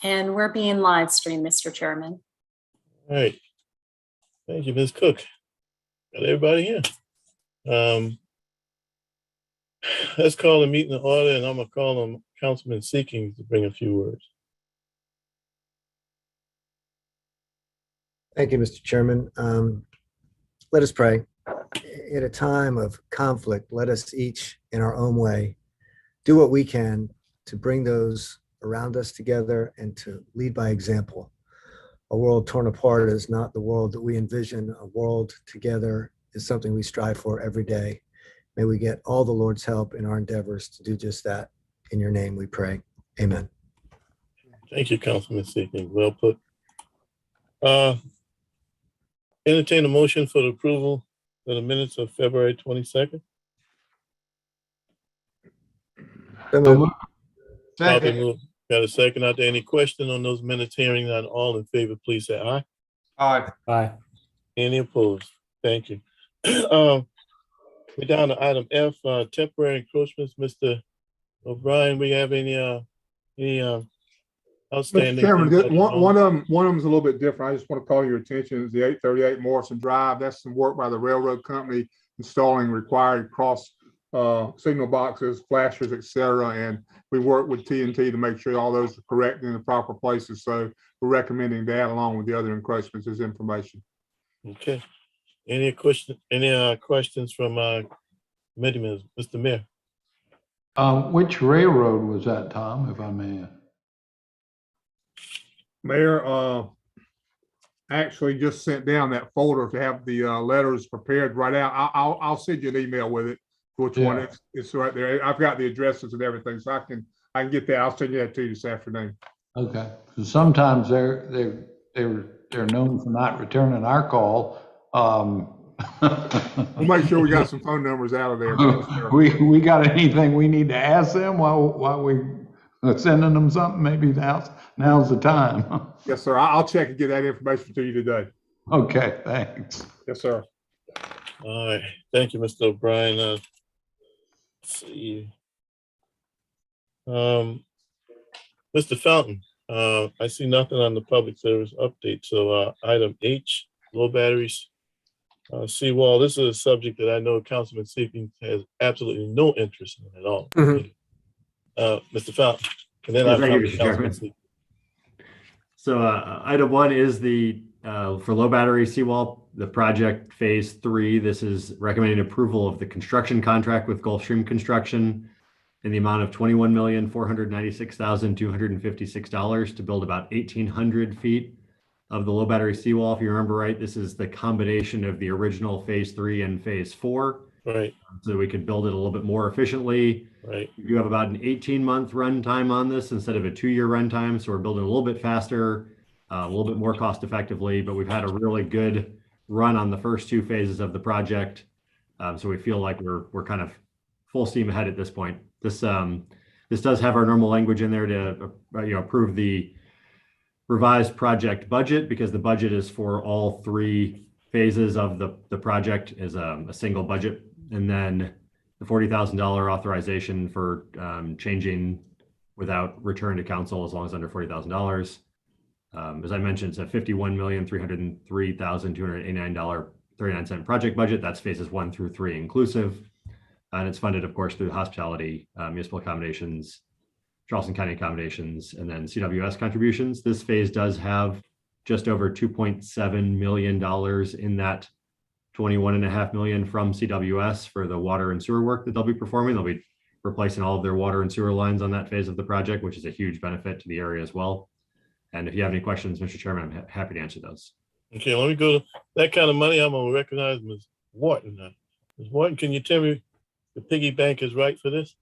And we're being live streamed, Mr. Chairman. All right. Thank you, Ms. Cook. Got everybody here. Let's call the meeting to order, and I'm gonna call on Councilman Seekings to bring a few words. Thank you, Mr. Chairman. Let us pray. At a time of conflict, let us each, in our own way, do what we can to bring those around us together and to lead by example. A world torn apart is not the world that we envision. A world together is something we strive for every day. May we get all the Lord's help in our endeavors to do just that. In your name we pray. Amen. Thank you, Councilman Seekings. Well put. Entertain a motion for the approval of the minutes of February 22nd. Probably move. Got a second out there. Any question on those minutes? Hearing none, all in favor, please say aye. Aye. Aye. Any opposed? Thank you. We're down to item F, temporary encroachments. Mr. O'Brien, we have any outstanding? Mr. Chairman, one of them is a little bit different. I just want to call your attention. It's the 838 Morrison Drive. That's some work by the railroad company installing required cross signal boxes, flashers, etc. And we work with TNT to make sure all those are correct in the proper places. So we're recommending that along with the other encroachments as information. Okay. Any questions from committee members? Mr. Mayor. Which railroad was that, Tom, if I may? Mayor, actually just sent down that folder to have the letters prepared right out. I'll send you an email with it. Which one? It's right there. I've got the addresses and everything, so I can get that. I'll send you that to you this afternoon. Okay. So sometimes they're known for not returning our call. We'll make sure we got some phone numbers out of there. We got anything we need to ask them while we sending them something? Maybe now's the time. Yes, sir. I'll check and get that information to you today. Okay, thanks. Yes, sir. All right. Thank you, Mr. O'Brien. Let's see. Mr. Fountain, I see nothing on the public service update. So item H, low batteries, seawall. This is a subject that I know Councilman Seekings has absolutely no interest in at all. Mr. Fountain, and then thank you, Mr. Chairman. So item 1 is the for low battery seawall, the project phase 3. This is recommending approval of the construction contract with Gulfstream Construction in the amount of $21,496,256 to build about 1,800 feet of the low battery seawall. If you remember right, this is the combination of the original phase 3 and phase 4. Right. So we could build it a little bit more efficiently. Right. You have about an 18-month run time on this instead of a 2-year run time. So we're building a little bit faster, a little bit more cost effectively, but we've had a really good run on the first 2 phases of the project. So we feel like we're kind of full steam ahead at this point. This does have our normal language in there to approve the revised project budget, because the budget is for all 3 phases of the project is a single budget. And then the $40,000 authorization for changing without return to council as long as under $40,000. As I mentioned, it's a $51,303,289.39 project budget. That's phases 1 through 3 inclusive. And it's funded, of course, through hospitality, municipal accommodations, Charleston County accommodations, and then CWS contributions. This phase does have just over $2.7 million in that $21.5 million from CWS for the water and sewer work that they'll be performing. They'll be replacing all of their water and sewer lines on that phase of the project, which is a huge benefit to the area as well. And if you have any questions, Mr. Chairman, I'm happy to answer those. Okay, let me go to that kind of money. I'm going to recognize Ms. Wharton. Ms. Wharton, can you tell me the piggy bank is right for this?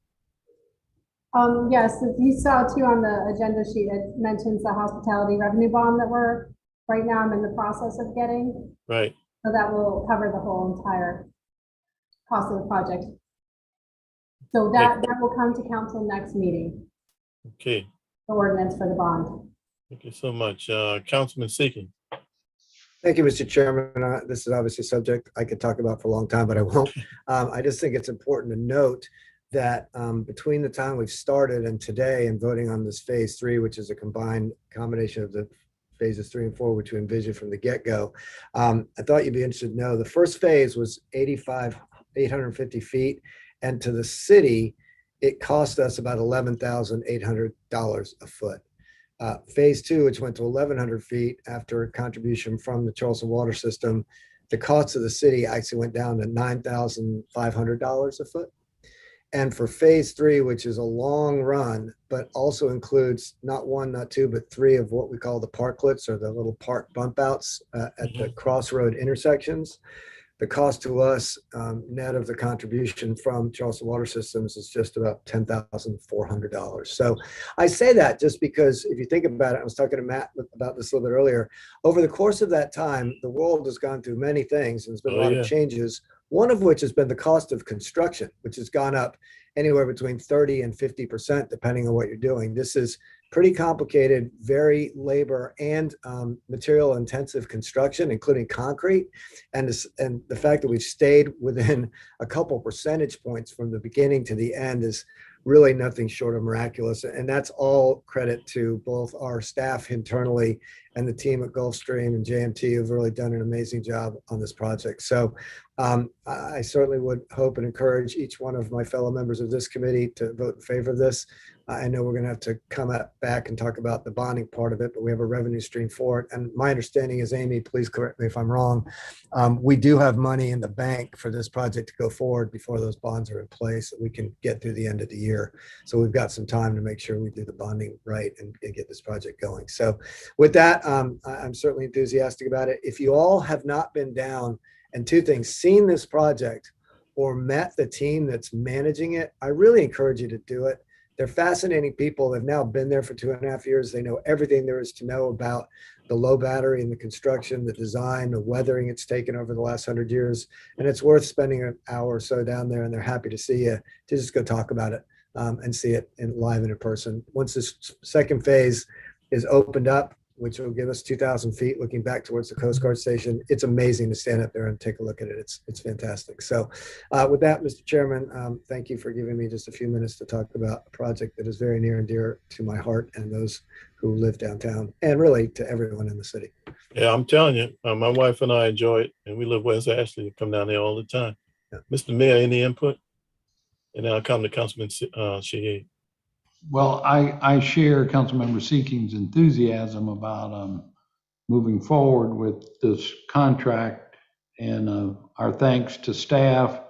Yes, if you saw too on the agenda sheet, it mentions the hospitality revenue bond that right now I'm in the process of getting. Right. So that will cover the whole entire cost of the project. So that will come to council next meeting. Okay. The ordinance for the bond. Thank you so much. Councilman Seekings. Thank you, Mr. Chairman. This is obviously a subject I could talk about for a long time, but I won't. I just think it's important to note that between the time we've started and today and voting on this phase 3, which is a combination of the phases 3 and 4, which we envisioned from the get-go, I thought you'd be interested to know the first phase was 850 feet. And to the city, it cost us about $11,800 a foot. Phase 2, which went to 1,100 feet after a contribution from the Charleston water system, the cost of the city actually went down to $9,500 a foot. And for phase 3, which is a long run, but also includes not 1, not 2, but 3 of what we call the parklets, or the little park bump outs at the crossroad intersections, the cost to us, net of the contribution from Charleston Water Systems, is just about $10,400. So I say that just because if you think about it, I was talking to Matt about this a little bit earlier, over the course of that time, the world has gone through many things, and there's been a lot of changes, one of which has been the cost of construction, which has gone up anywhere between 30 and 50%, depending on what you're doing. This is pretty complicated, very labor and material intensive construction, including concrete. And the fact that we've stayed within a couple percentage points from the beginning to the end is really nothing short of miraculous. And that's all credit to both our staff internally and the team at Gulfstream and JMT, who've really done an amazing job on this project. So I certainly would hope and encourage each one of my fellow members of this committee to vote in favor of this. I know we're going to have to come back and talk about the bonding part of it, but we have a revenue stream for it. And my understanding is, Amy, please correct me if I'm wrong, we do have money in the bank for this project to go forward before those bonds are in place, so we can get through the end of the year. So we've got some time to make sure we do the bonding right and get this project going. So with that, I'm certainly enthusiastic about it. If you all have not been down, and 2 things, seen this project or met the team that's managing it, I really encourage you to do it. They're fascinating people. They've now been there for 2.5 years. They know everything there is to know about the low battery and the construction, the design, the weathering it's taken over the last 100 years. And it's worth spending an hour or so down there, and they're happy to see you, to just go talk about it and see it live and in person. Once this second phase is opened up, which will give us 2,000 feet looking back towards the Coast Guard station, it's amazing to stand up there and take a look at it. It's fantastic. So with that, Mr. Chairman, thank you for giving me just a few minutes to talk about a project that is very near and dear to my heart and those who live downtown, and really to everyone in the city. Yeah, I'm telling you, my wife and I enjoy it, and we live West Ashley and come down there all the time. Yeah. Mr. Mayor, any input? And then I'll come to Councilman Shea. Well, I share Councilmember Seeking's enthusiasm about moving forward with this contract, and our thanks to staff.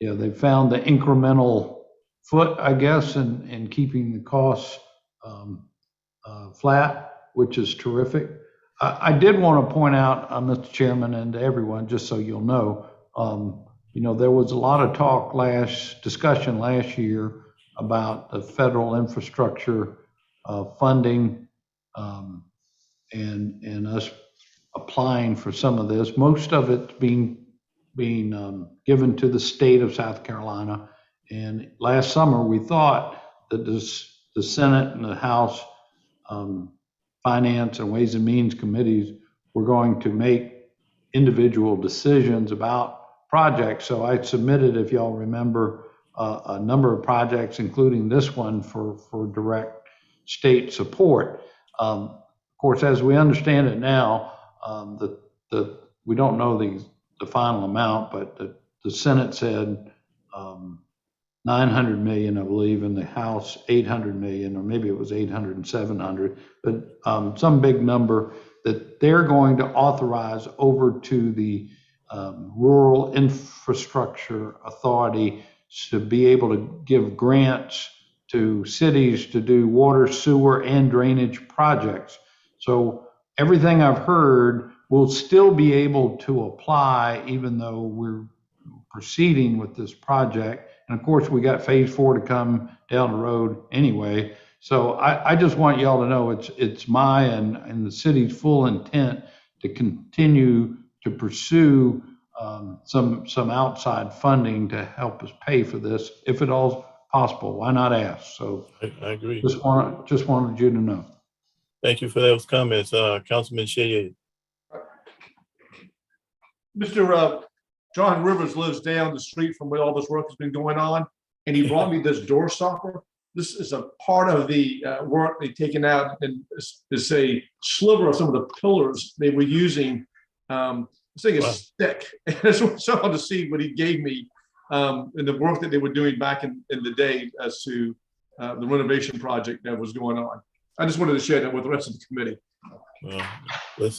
They found the incremental foot, I guess, in keeping the costs flat, which is terrific. I did want to point out, Mr. Chairman, and to everyone, just so you'll know, there was a lot of discussion last year about the federal infrastructure funding and us applying for some of this. Most of it's being given to the state of South Carolina. And last summer, we thought that the Senate and the House Finance and Ways and Means committees were going to make individual decisions about projects. So I submitted, if y'all remember, a number of projects, including this one, for direct state support. Of course, as we understand it now, we don't know the final amount, but the Senate said 900 million, I believe, and the House 800 million, or maybe it was 800 and 700, but some big number that they're going to authorize over to the Rural Infrastructure Authority to be able to give grants to cities to do water, sewer, and drainage projects. So everything I've heard, will still be able to apply even though we're proceeding with this project. And of course, we got phase 4 to come down the road anyway. So I just want y'all to know it's my and the city's full intent to continue to pursue some outside funding to help us pay for this, if at all possible. Why not ask? So I agree. Just wanted you to know. Thank you for those comments, Councilman Shea. Mr. John Rivers lives down the street from where all this work has been going on. and he brought me this door stopper. This is a part of the work they've taken out, and is a sliver of some of the pillars they were using. This thing is thick. I just wanted to see what he gave me in the work that they were doing back in the day as to the renovation project that was going on. I just wanted to share that with the rest of the committee.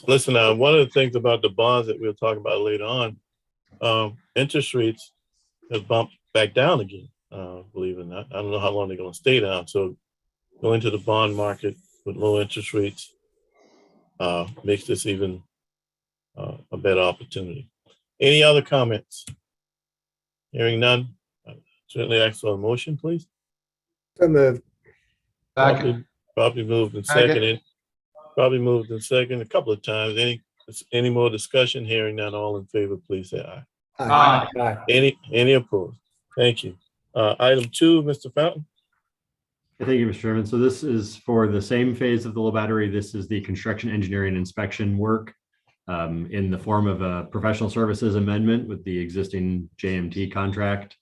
Listen, one of the things about the bonds that we'll talk about later on, interest rates have bumped back down again. Believe it or not, I don't know how long they're going to stay down. So go into the bond market with low interest rates makes this even a better opportunity. Any other comments? Hearing none, certainly ask for a motion, please. So moved. Probably moved and seconded. Probably moved and seconded a couple of times. Any more discussion? Hearing none, all in favor, please say aye. Aye. Any opposed? Thank you. Item 2, Mr. Fountain. Thank you, Mr. Chairman. So this is for the same phase of the low battery. This is the construction, engineering, inspection work in the form of a professional services amendment with the existing JMT contract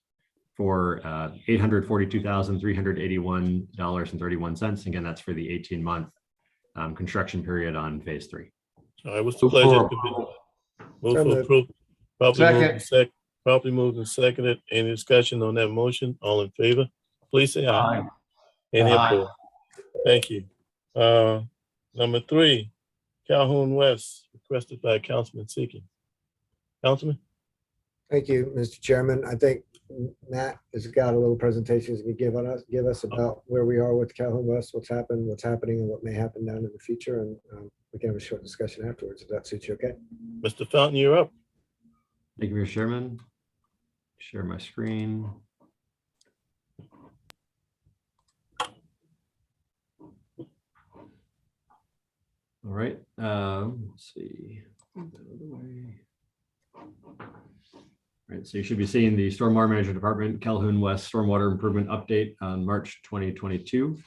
for $842,381.31. Again, that's for the 18-month construction period on phase 3. All right, what's the pleasure? Move for approval. Probably moved and seconded. Any discussion on that motion? All in favor, please say aye. Any opposed? Thank you. Number 3, Calhoun West, requested by Councilman Seeking. Councilman? Thank you, Mr. Chairman. I think Matt has got a little presentation he can give us about where we are with Calhoun West, what's happened, what's happening, and what may happen down in the future. And we can have a short discussion afterwards, if that suits you, okay? Mr. Fountain, you're up. Thank you, Mr. Chairman. Share my screen. All right, let's see. All right, so you should be seeing the Stormwater Management Department Calhoun West Stormwater Improvement Update on March 2022.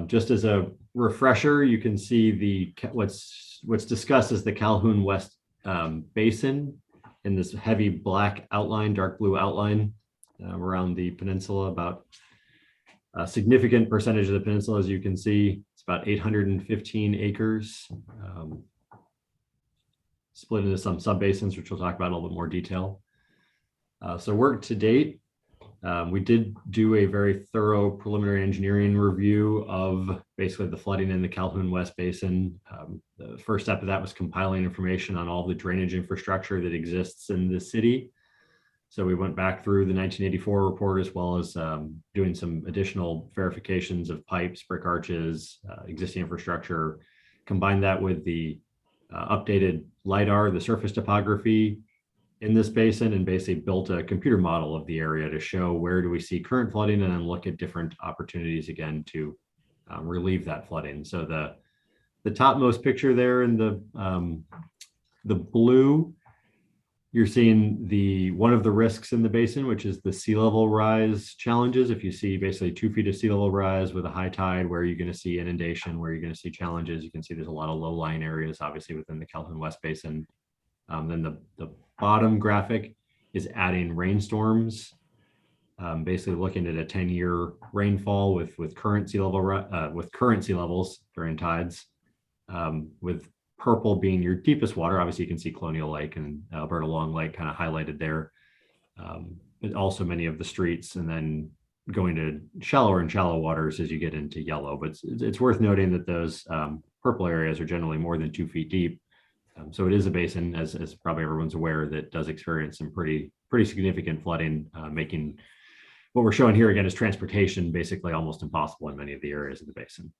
Just as a refresher, you can see what's discussed as the Calhoun West Basin in this heavy black outline, dark blue outline around the peninsula. About a significant percentage of the peninsula, as you can see, it's about 815 acres, split into some subbasins, which we'll talk about in a little bit more detail. So work to date, we did do a very thorough preliminary engineering review of basically the flooding in the Calhoun West Basin. The first step of that was compiling information on all the drainage infrastructure that exists in the city. So we went back through the 1984 report, as well as doing some additional verifications of pipes, brick arches, existing infrastructure, combined that with the updated LIDAR, the surface topography in this basin, and basically built a computer model of the area to show where do we see current flooding, and then look at different opportunities again to relieve that flooding. So the topmost picture there in the blue, you're seeing one of the risks in the basin, which is the sea level rise challenges. If you see basically 2 feet of sea level rise with a high tide, where you're going to see inundation, where you're going to see challenges. You can see there's a lot of low-lying areas, obviously, within the Calhoun West Basin. Then the bottom graphic is adding rainstorms, basically looking at a 10-year rainfall with current sea levels during tides, with purple being your deepest water. Obviously, you can see Colonial Lake and Alberta Long Lake kind of highlighted there, but also many of the streets, and then going to shallower and shallow waters as you get into yellow. But it's worth noting that those purple areas are generally more than 2 feet deep. So it is a basin, as probably everyone's aware, that does experience some pretty significant flooding, making what we're showing here again is transportation basically almost impossible in many of the areas of the basin.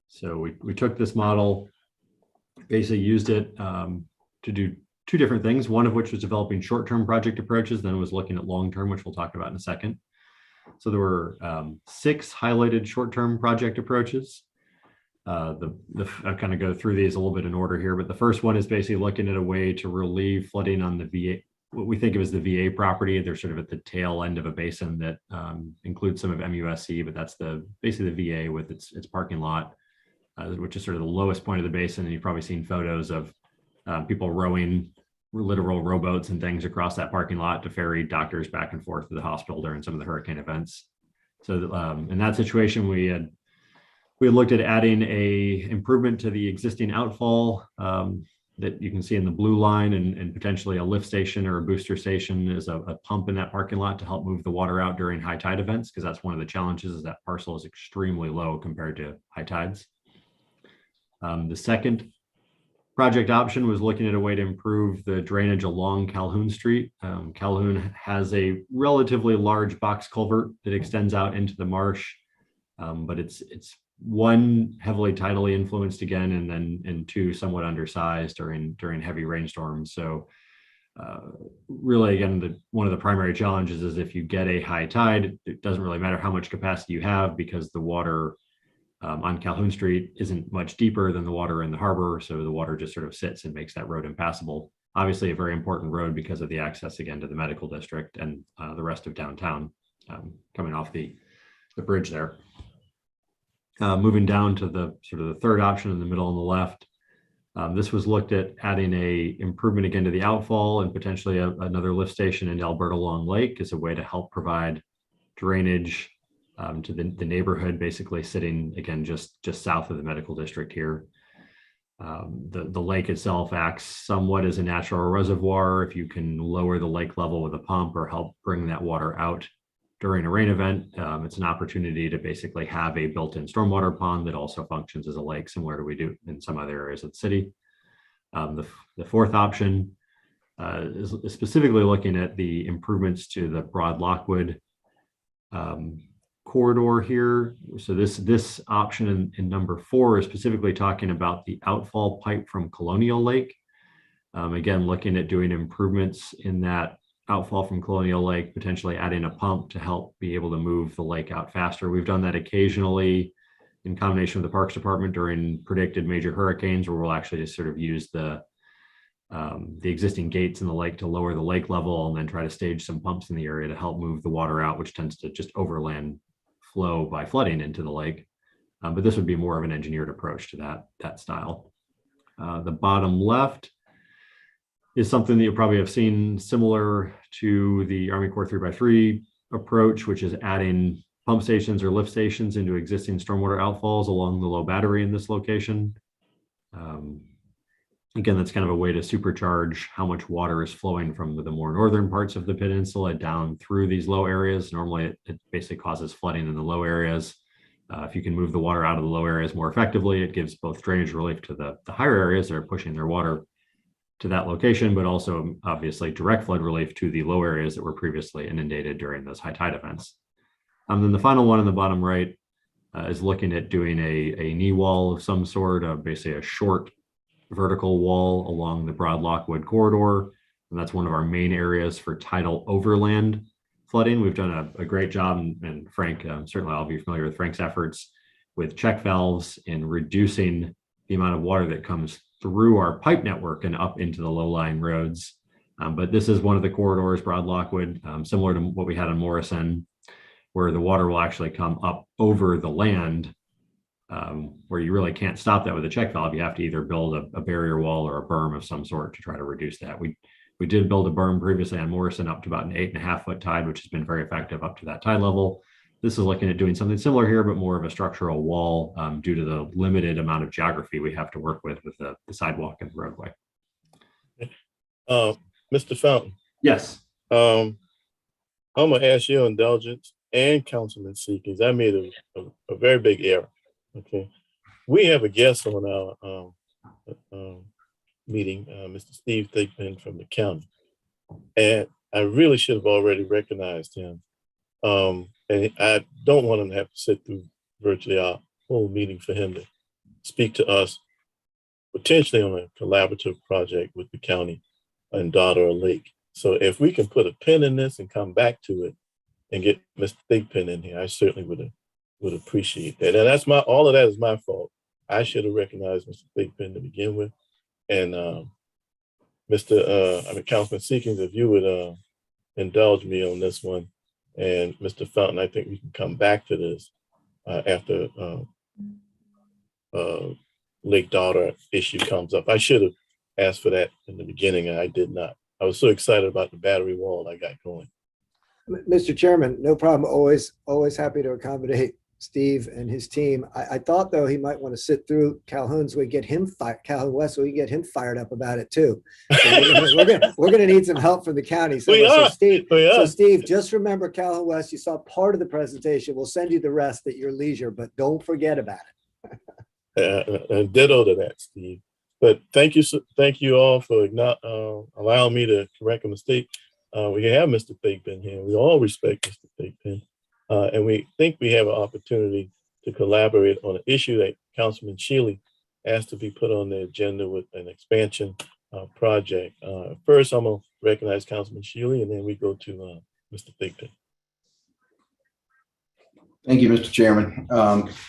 So we took this model, basically used it to do 2 different things, one of which was developing short-term project approaches, then was looking at long-term, which we'll talk about in a second. So there were 6 highlighted short-term project approaches. I'll kind of go through these a little bit in order here, but the first one is basically looking at a way to relieve flooding on the VA, what we think of as the VA property. They're sort of at the tail end of a basin that includes some of MUSC, but that's basically the VA with its parking lot, which is sort of the lowest point of the basin. And you've probably seen photos of people rowing literal rowboats and things across that parking lot to ferry doctors back and forth to the hospital during some of the hurricane events. So in that situation, we had looked at adding a improvement to the existing outfall that you can see in the blue line, and potentially a lift station or a booster station is a pump in that parking lot to help move the water out during high tide events, because that's one of the challenges, is that parcel is extremely low compared to high tides. The second project option was looking at a way to improve the drainage along Calhoun Street. Calhoun has a relatively large box culvert that extends out into the marsh, but it's one, heavily tidally influenced again, and two, somewhat undersized during heavy rainstorms. So really, again, one of the primary challenges is if you get a high tide, it doesn't really matter how much capacity you have, because the water on Calhoun Street isn't much deeper than the water in the harbor. So the water just sort of sits and makes that road impassable. Obviously a very important road because of the access, again, to the medical district and the rest of downtown coming off the bridge there. Moving down to the sort of the third option in the middle on the left, this was looked at adding a improvement again to the outfall and potentially another lift station in Alberta Long Lake as a way to help provide drainage to the neighborhood, basically sitting again just south of the medical district here. The lake itself acts somewhat as a natural reservoir. If you can lower the lake level with a pump or help bring that water out during a rain event, it's an opportunity to basically have a built-in stormwater pond that also functions as a lake, similar to we do in some other areas of the city. The fourth option is specifically looking at the improvements to the broad Lockwood corridor here. So this option in number 4 is specifically talking about the outfall pipe from Colonial Lake. Again, looking at doing improvements in that outfall from Colonial Lake, potentially adding a pump to help be able to move the lake out faster. We've done that occasionally in combination with the Parks Department during predicted major hurricanes, where we'll actually just sort of use the existing gates in the lake to lower the lake level and then try to stage some pumps in the area to help move the water out, which tends to just overland flow by flooding into the lake. But this would be more of an engineered approach to that style. The bottom left is something that you probably have seen similar to the Army Corps 3x3 approach, which is adding pump stations or lift stations into existing stormwater outfalls along the low battery in this location. Again, that's kind of a way to supercharge how much water is flowing from the more northern parts of the peninsula down through these low areas. Normally, it basically causes flooding in the low areas. If you can move the water out of the low areas more effectively, it gives both drainage relief to the higher areas that are pushing their water to that location, but also obviously direct flood relief to the low areas that were previously inundated during those high tide events. Then the final one in the bottom right is looking at doing a knee wall of some sort, basically a short vertical wall along the broad Lockwood corridor. And that's one of our main areas for tidal overland flooding. We've done a great job, and Frank, certainly I'll be familiar with Frank's efforts with check valves in reducing the amount of water that comes through our pipe network and up into the low-lying roads. But this is one of the corridors, broad Lockwood, similar to what we had on Morrison, where the water will actually come up over the land, where you really can't stop that with a check valve. You have to either build a barrier wall or a berm of some sort to try to reduce that. We did build a berm previously on Morrison up to about an 8.5-foot tide, which has been very effective up to that tide level. This is looking at doing something similar here, but more of a structural wall due to the limited amount of geography we have to work with the sidewalk and the roadway. Mr. Fountain. Yes. I'm gonna ask your indulgence and Councilman Seekins. I made a very big error. Okay, we have a guest on our meeting, Mr. Steve Thigpen from the county, and I really should have already recognized him. And I don't want him to have to sit through virtually our whole meeting for him to speak to us potentially on a collaborative project with the county and Daughter Lake. So if we can put a pin in this and come back to it and get Mr. Thigpen in here, I certainly would appreciate that. And that's all of that is my fault. I should have recognized Mr. Thigpen to begin with. And Councilman Seekins, if you would indulge me on this one. And Mr. Fountain, I think we can come back to this after Lake Daughter issue comes up. I should asked for that in the beginning, and I did not. I was so excited about the battery wall I got going. Mr. Chairman, no problem. Always happy to accommodate Steve and his team. I thought though he might want to sit through Calhoun so we get him Calhoun West, so we get him fired up about it too. So we're gonna need some help from the county. So, Steve, just remember Calhoun West. You saw part of the presentation. We'll send you the rest at your leisure, but don't forget about it. And ditto to that, Steve. But thank you all for allowing me to correct a mistake. We have Mr. Thigpen here. We all respect Mr. Thigpen. And we think we have an opportunity to collaborate on an issue that Councilman Shealy asked to be put on the agenda with an expansion project. First, I'm going to recognize Councilman Shealy, and then we go to Mr. Thigpen. Thank you, Mr. Chairman.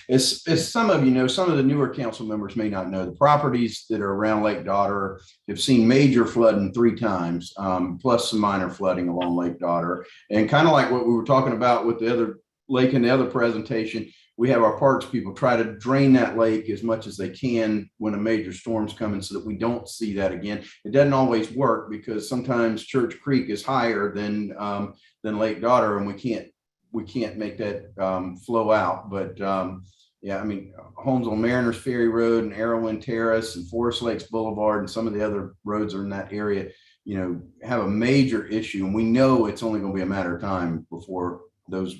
As some of you know, some of the newer council members may not know, the properties that are around Lake Daughter have seen major flooding 3 times, plus some minor flooding along Lake Daughter. And kind of like what we were talking about with the other lake in the other presentation, we have our parks people try to drain that lake as much as they can when a major storm's coming so that we don't see that again. It doesn't always work because sometimes Church Creek is higher than Lake Daughter, and we can't make that flow out. But yeah, I mean, homes on Mariners Ferry Road and Arrowin Terrace and Forest Lakes Boulevard and some of the other roads are in that area, you know, have a major issue. And we know it's only going to be a matter of time before those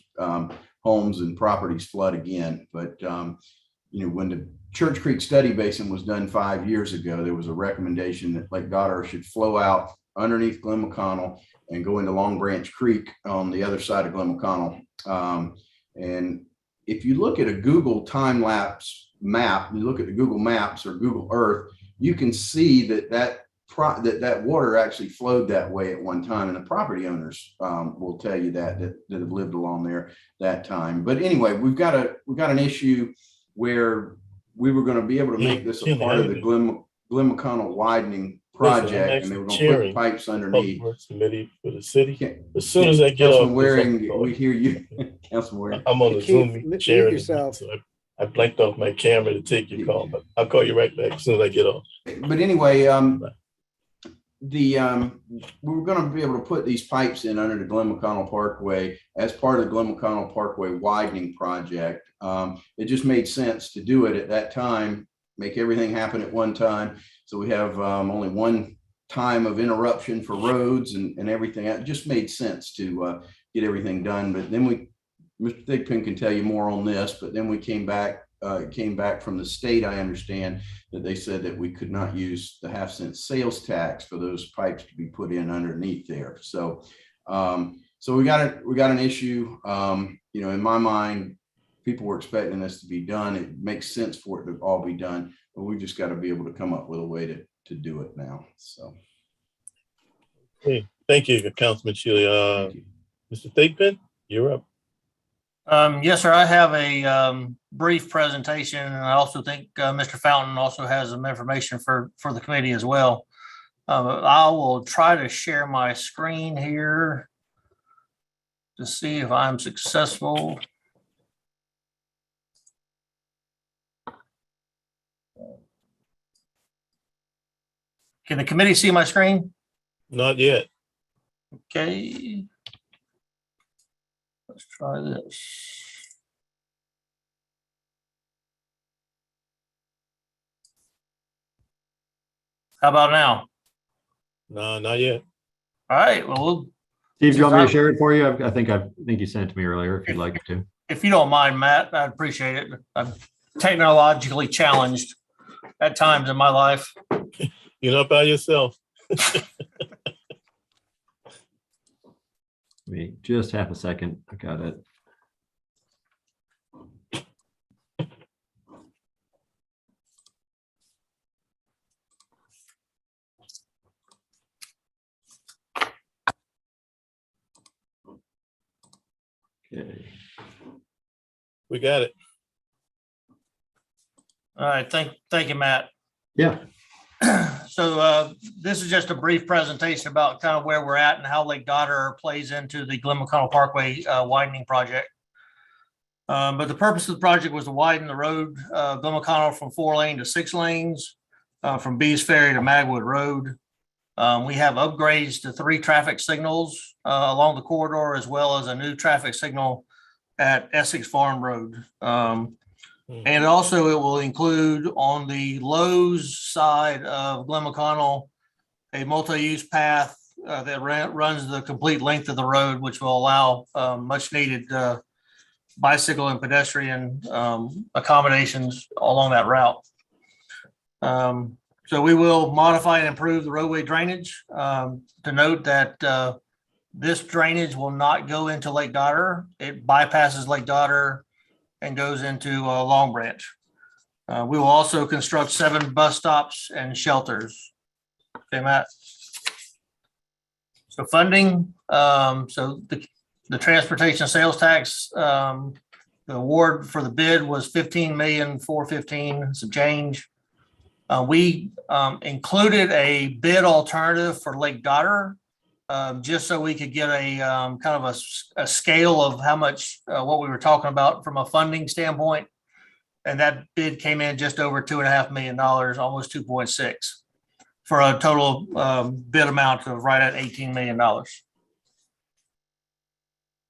homes and properties flood again. But, you know, when the Church Creek Study Basin was done 5 years ago, there was a recommendation that Lake Daughter should flow out underneath Glen Mcconnell and go into Long Branch Creek on the other side of Glen Mcconnell. And if you look at a Google time-lapse map, you look at the Google Maps or Google Earth, you can see that water actually flowed that way at one time, and the property owners will tell you that have lived along there that time. But anyway, we've got an issue where we were going to be able to make this a part of the Glen Mcconnell widening project, and they were going to put pipes underneath. Committee for the city. As soon as I get off, we hear you, Councilman Waring. I'm on the Zoom chair, yourself. so I blanked off my camera to take your call, but I'll call you right back as soon as I get off. But anyway, we were going to be able to put these pipes in under the Glen Mcconnell Parkway as part of the Glen Mcconnell Parkway widening project. It just made sense to do it at that time, make everything happen at one time. So we have only one time of interruption for roads and everything. It just made sense to get everything done. But then Mr. Thigpen can tell you more on this, but then we came back from the state. I understand that they said that we could not use the 0.5-cent sales tax for those pipes to be put in underneath there. So we got an issue. You know, in my mind, people were expecting this to be done. It makes sense for it to all be done, but we just got to be able to come up with a way to do it now. So, hey, thank you, Councilman Shealy. Mr. Thigpen, you're up. Yes, sir. I have a brief presentation, and I also think Mr. Fountain also has some information for the committee as well. I will try to share my screen here to see if I'm successful. Can the committee see my screen? Not yet. Okay. Let's try this. How about now? No, not yet. All right. Well, Steve, do you want me to share it for you? I think you sent it to me earlier if you'd like me to. if you don't mind, Matt, I'd appreciate it. I'm technologically challenged at times in my life. You're not by yourself. Wait, just half a second. I got it. Okay. We got it. All right. Thank you, Matt. Yeah. So this is just a brief presentation about kind of where we're at and how Lake Daughter plays into the Glen Mcconnell Parkway widening project. But the purpose of the project was to widen the road, Glen Mcconnell, from 4 lane to 6 lanes. from Bees Ferry to Magwood Road. We have upgrades to 3 traffic signals along the corridor, as well as a new traffic signal at Essex Farm Road. And also it will include on the Lowe's side of Glen Mcconnell, a multi-use path that runs the complete length of the road, which will allow much needed bicycle and pedestrian accommodations along that route. So we will modify and improve the roadway drainage. To note that this drainage will not go into Lake Dotter. It bypasses Lake Dotter and goes into Long Branch. We will also construct 7 bus stops and shelters. Okay, Matt. So funding, so the transportation sales tax, the award for the bid was $15,415,000, some change. We included a bid alternative for Lake Dotter, just so we could get a kind of a scale of how much, what we were talking about from a funding standpoint. And that bid came in just over $2.5 million, almost 2.6, for a total bid amount of right at $18 million.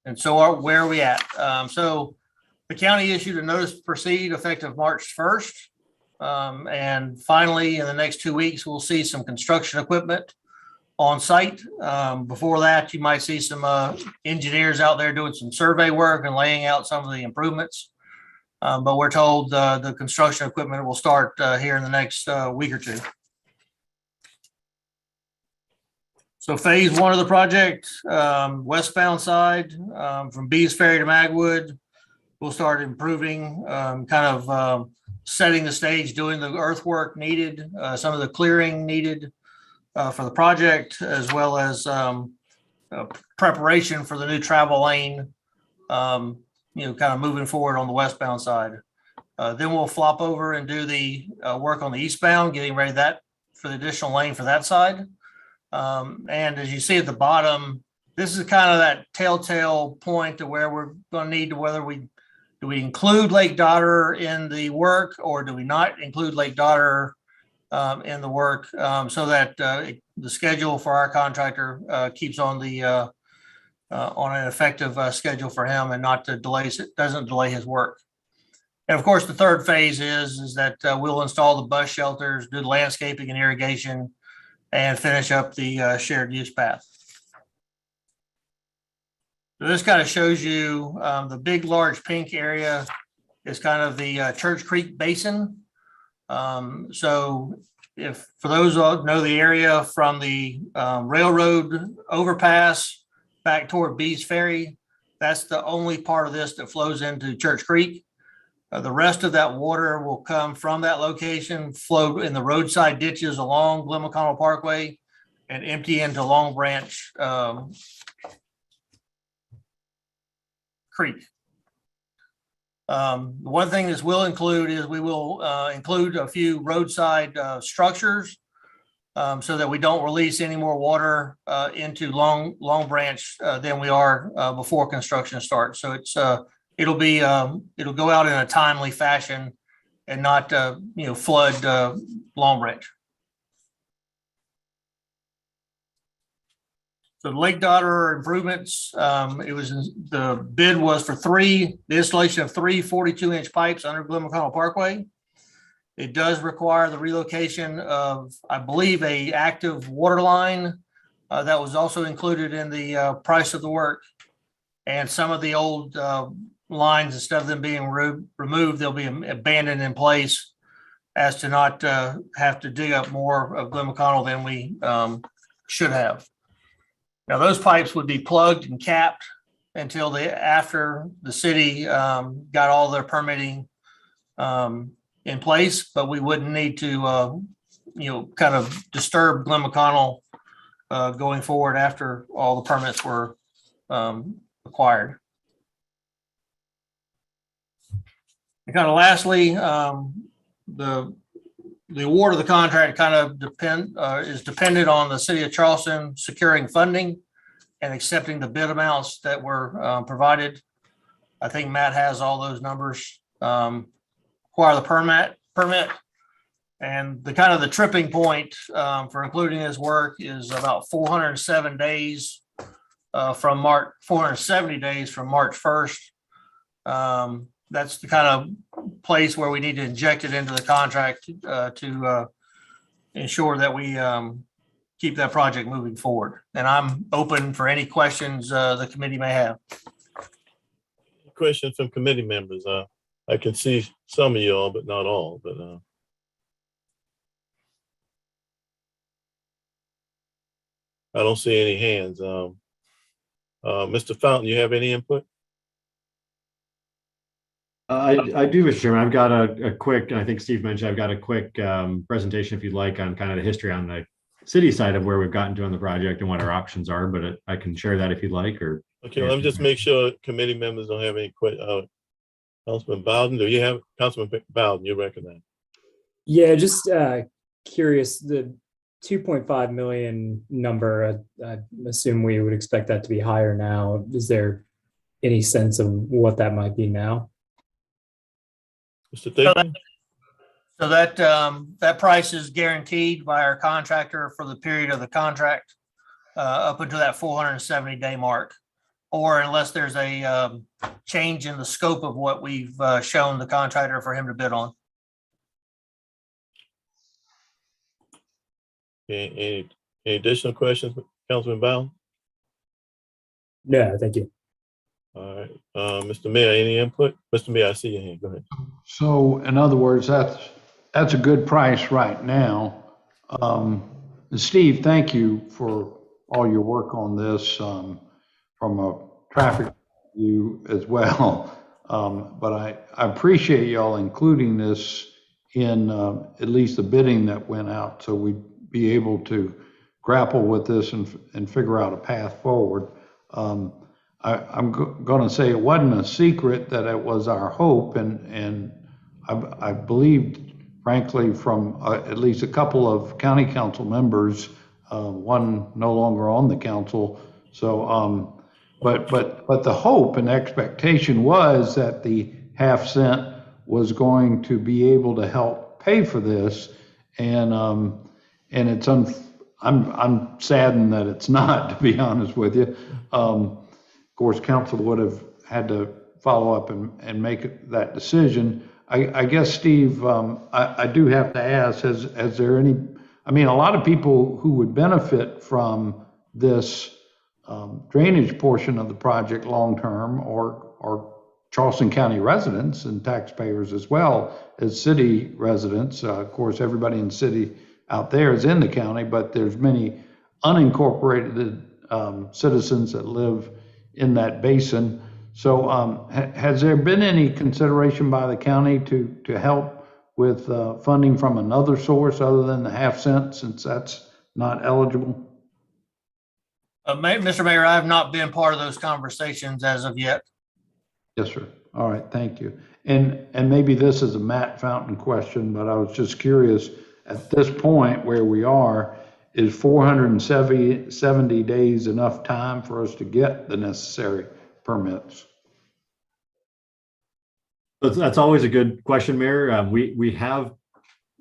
And so where are we at? So the county issued a notice to proceed effective March 1st. And finally, in the next 2 weeks, we'll see some construction equipment on site. Before that, you might see some engineers out there doing some survey work and laying out some of the improvements. But we're told the construction equipment will start here in the next week or 2. So phase 1 of the project, westbound side, from Bees Ferry to Magwood, we'll start improving, kind of setting the stage, doing the earthwork needed, some of the clearing needed for the project, as well as preparation for the new travel lane, kind of moving forward on the westbound side. Then we'll flop over and do the work on the eastbound, getting ready for the additional lane for that side. And as you see at the bottom, this is kind of that telltale point to where we're going to need to whether do we include Lake Dotter in the work, or do we not include Lake Dotter in the work, so that the schedule for our contractor keeps on an effective schedule for him, and not doesn't delay his work. And of course, the third phase is that we'll install the bus shelters, do the landscaping and irrigation, and finish up the shared use path. So this kind of shows you the big, large pink area is kind of the Church Creek Basin. So for those who know the area from the railroad overpass back toward Bees Ferry, that's the only part of this that flows into Church Creek. The rest of that water will come from that location, flow in the roadside ditches along Glen Mcconnell Parkway, and empty into Long Branch Creek. One thing this will include is we will include a few roadside structures so that we don't release any more water into Long Branch than we are before construction starts. So it'll go out in a timely fashion and not flood Long Branch. So the Lake Dotter improvements, the bid was for the installation of 3 42-inch pipes under Glen Mcconnell Parkway. It does require the relocation of, I believe, a active water line that was also included in the price of the work. And some of the old lines, instead of them being removed, they'll be abandoned in place as to not have to dig up more of Glen Mcconnell than we should have. Now, those pipes would be plugged and capped until after the city got all their permitting in place, but we wouldn't need to, kind of disturb Glen Mcconnell going forward after all the permits were acquired. And kind of lastly, the award of the contract kind of is dependent on the city of Charleston securing funding and accepting the bid amounts that were provided. I think Matt has all those numbers. Require the permit. And the kind of the tripping point for including this work is about 407 days from March, 470 days from March 1st. That's the kind of place where we need to inject it into the contract to ensure that we keep that project moving forward. And I'm open for any questions the committee may have. Question from committee members. I can see some of y'all, but not all, but I don't see any hands. Mr. Fountain, you have any input? I do, Mr. Chairman. I've got a quick, I think Steve mentioned, I've got a quick presentation if you'd like on kind of the history on the city side of where we've gotten to on the project and what our options are, but I can share that if you'd like, or. Okay, let me just make sure committee members don't have any questions. Councilman Bowden, do you have, Councilman Bowden, you recognize? Yeah, just curious, the 2.5 million number, I assume we would expect that to be higher now. Is there any sense of what that might be now? Mr. Thigpen? So that price is guaranteed by our contractor for the period of the contract up until that 470-day mark, or unless there's a change in the scope of what we've shown the contractor for him to bid on. Any additional questions, Councilman Bowden? No, thank you. All right, Mr. Mayor, any input? Mr. Mayor, I see your hand. Go ahead. So in other words, that's a good price right now. Steve, thank you for all your work on this from a traffic view as well. But I appreciate y'all including this in at least the bidding that went out, so we'd be able to grapple with this and figure out a path forward. I'm going to say it wasn't a secret that it was our hope, and I believed, frankly, from at least a couple of county council members, one no longer on the council. So, but the hope and expectation was that the half cent was going to be able to help pay for this, and it's I'm saddened that it's not, to be honest with you. Of course, council would have had to follow up and make that decision. I guess, Steve, I do have to ask, has there any, I mean, a lot of people who would benefit from this drainage portion of the project long-term or Charleston County residents and taxpayers as well as city residents. Of course, everybody in the city out there is in the county, but there's many unincorporated citizens that live in that basin. So has there been any consideration by the county to help with funding from another source other than the half cent, since that's not eligible? Mr. Mayor, I have not been part of those conversations as of yet. Yes, sir. All right, thank you. And maybe this is a Matt Fountain question, but I was just curious, at this point where we are, is 470 days enough time for us to get the necessary permits? That's always a good question, Mayor. We have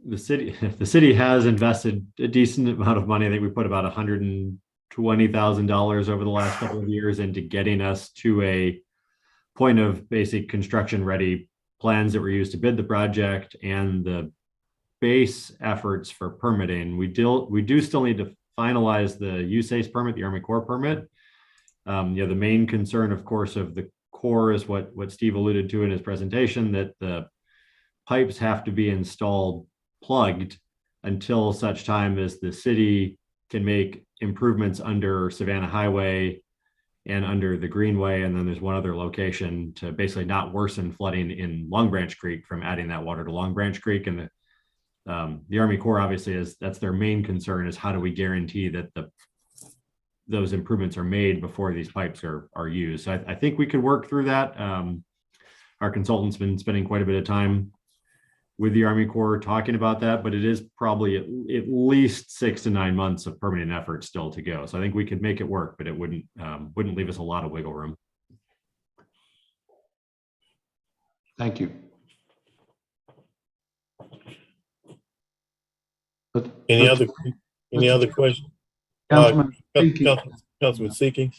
the city has invested a decent amount of money. I think we put about $120,000 over the last couple of years into getting us to a point of basic construction ready plans that were used to bid the project, and the base efforts for permitting. We do still need to finalize the USACE permit, the Army Corps permit. The main concern, of course, of the Corps is what Steve alluded to in his presentation, that the pipes have to be installed plugged until such time as the city can make improvements under Savannah Highway and under the Greenway. And then there's one other location to basically not worsen flooding in Long Branch Creek from adding that water to Long Branch Creek. And the Army Corps obviously that's their main concern, is how do we guarantee that those improvements are made before these pipes are used. So I think we could work through that. Our consultant's been spending quite a bit of time with the Army Corps talking about that, but it is probably at least 6 to 9 months of permitting effort still to go. So I think we could make it work, but it wouldn't leave us a lot of wiggle room. Thank you. Any other questions? Councilman Seekey. Councilman Seeking.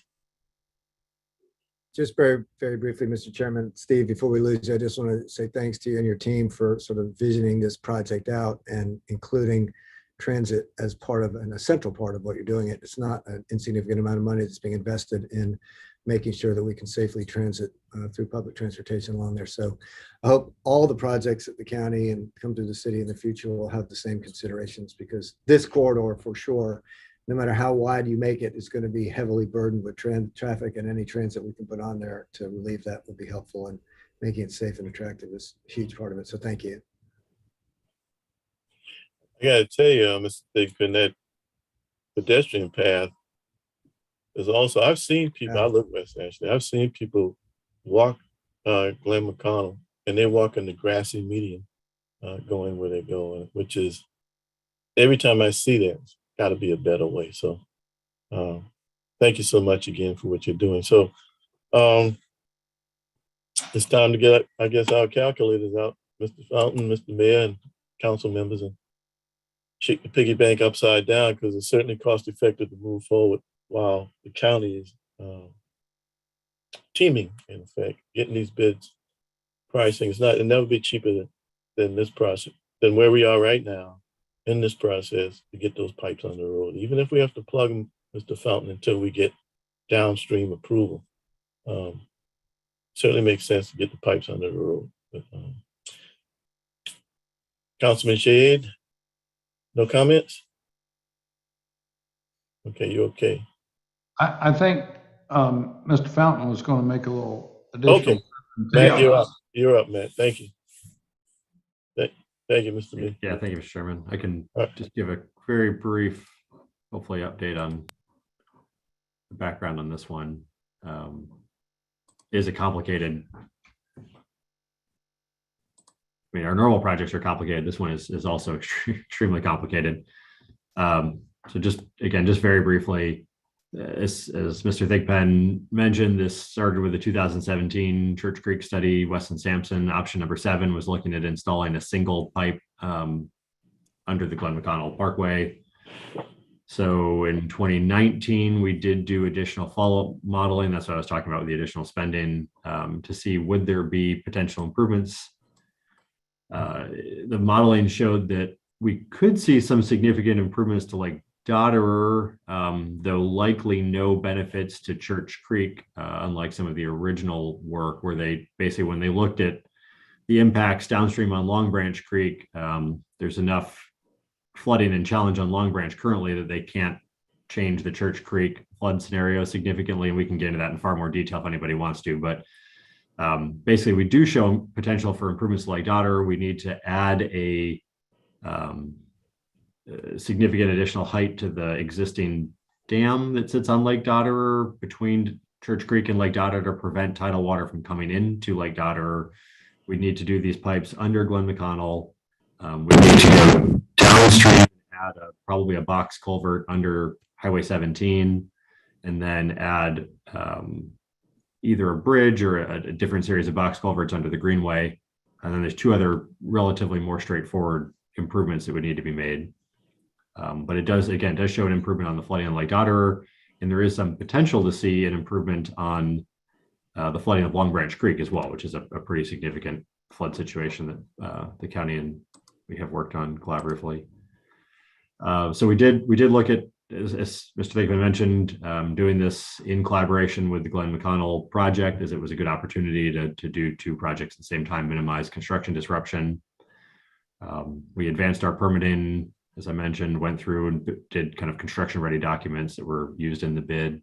Just very, very briefly, Mr. Chairman, Steve, before we lose you, I just want to say thanks to you and your team for sort of visioning this project out and including transit as part of an essential part of what you're doing. It's not an insignificant amount of money that's being invested in making sure that we can safely transit through public transportation along there. So I hope all the projects at the county and come to the city in the future will have the same considerations, because this corridor for sure, no matter how wide you make it, is going to be heavily burdened with traffic, and any transit we can put on there to relieve that would be helpful, and making it safe and attractive is a huge part of it. So thank you. I gotta tell you, Mr. Thigpen, that pedestrian path is also, I've seen people, I live West Ashley, I've seen people walk Glen Mcconnell, and they walk in the grassy median going where they're going, which is, every time I see that, it's gotta be a better way. So thank you so much again for what you're doing. So it's time to get, I guess, our calculators out, Mr. Fountain, Mr. Mayor, and council members, and shake the piggy bank upside down, because it's certainly cost effective to move forward while the county is teaming, in effect, getting these bids. Pricing is it'll never be cheaper than this process, than where we are right now in this process to get those pipes on the road. Even if we have to plug them, Mr. Fountain, until we get downstream approval. Certainly makes sense to get the pipes on the road. But, Councilman Shade, no comments? Okay, you okay? I think Mr. Fountain was going to make a little additional. Okay, Matt, you're up. You're up, Matt. Thank you. Thank you, Mr. Lee. Yeah, thank you, Mr. Chairman. I can just give a very brief, hopefully, update on the background on this one. Is a complicated. I mean, our normal projects are complicated. This one is also extremely complicated. So just very briefly, as Mr. Thigpen mentioned, this started with the 2017 Church Creek study. Weston Sampson, option number 7, was looking at installing a single pipe under the Glen Mcconnell Parkway. So in 2019, we did do additional follow-up modeling. That's what I was talking about with the additional spending to see would there be potential improvements. The modeling showed that we could see some significant improvements to Lake Dodderer, though likely no benefits to Church Creek, unlike some of the original work where they basically, when they looked at the impacts downstream on Long Branch Creek, there's enough flooding and challenge on Long Branch currently that they can't change the Church Creek flood scenario significantly. And we can get into that in far more detail if anybody wants to, but basically we do show potential for improvements like Dodderer. We need to add a significant additional height to the existing dam that sits on Lake Dodderer between Church Creek and Lake Dodderer to prevent tidal water from coming into Lake Dodderer. We need to do these pipes under Glen Mcconnell. We need to go downstream and add probably a box culvert under Highway 17, and then add either a bridge or a different series of box culverts under the Greenway. And then there's 2 other relatively more straightforward improvements that would need to be made. But it does show an improvement on the flooding on Lake Dodderer, and there is some potential to see an improvement on the flooding of Long Branch Creek as well, which is a pretty significant flood situation that the county and we have worked on collaboratively. So we did look at, as Mr. Thigpen mentioned, doing this in collaboration with the Glen Mcconnell project, as it was a good opportunity to do 2 projects at the same time, minimize construction disruption. We advanced our permitting, as I mentioned, went through and did kind of construction ready documents that were used in the bid.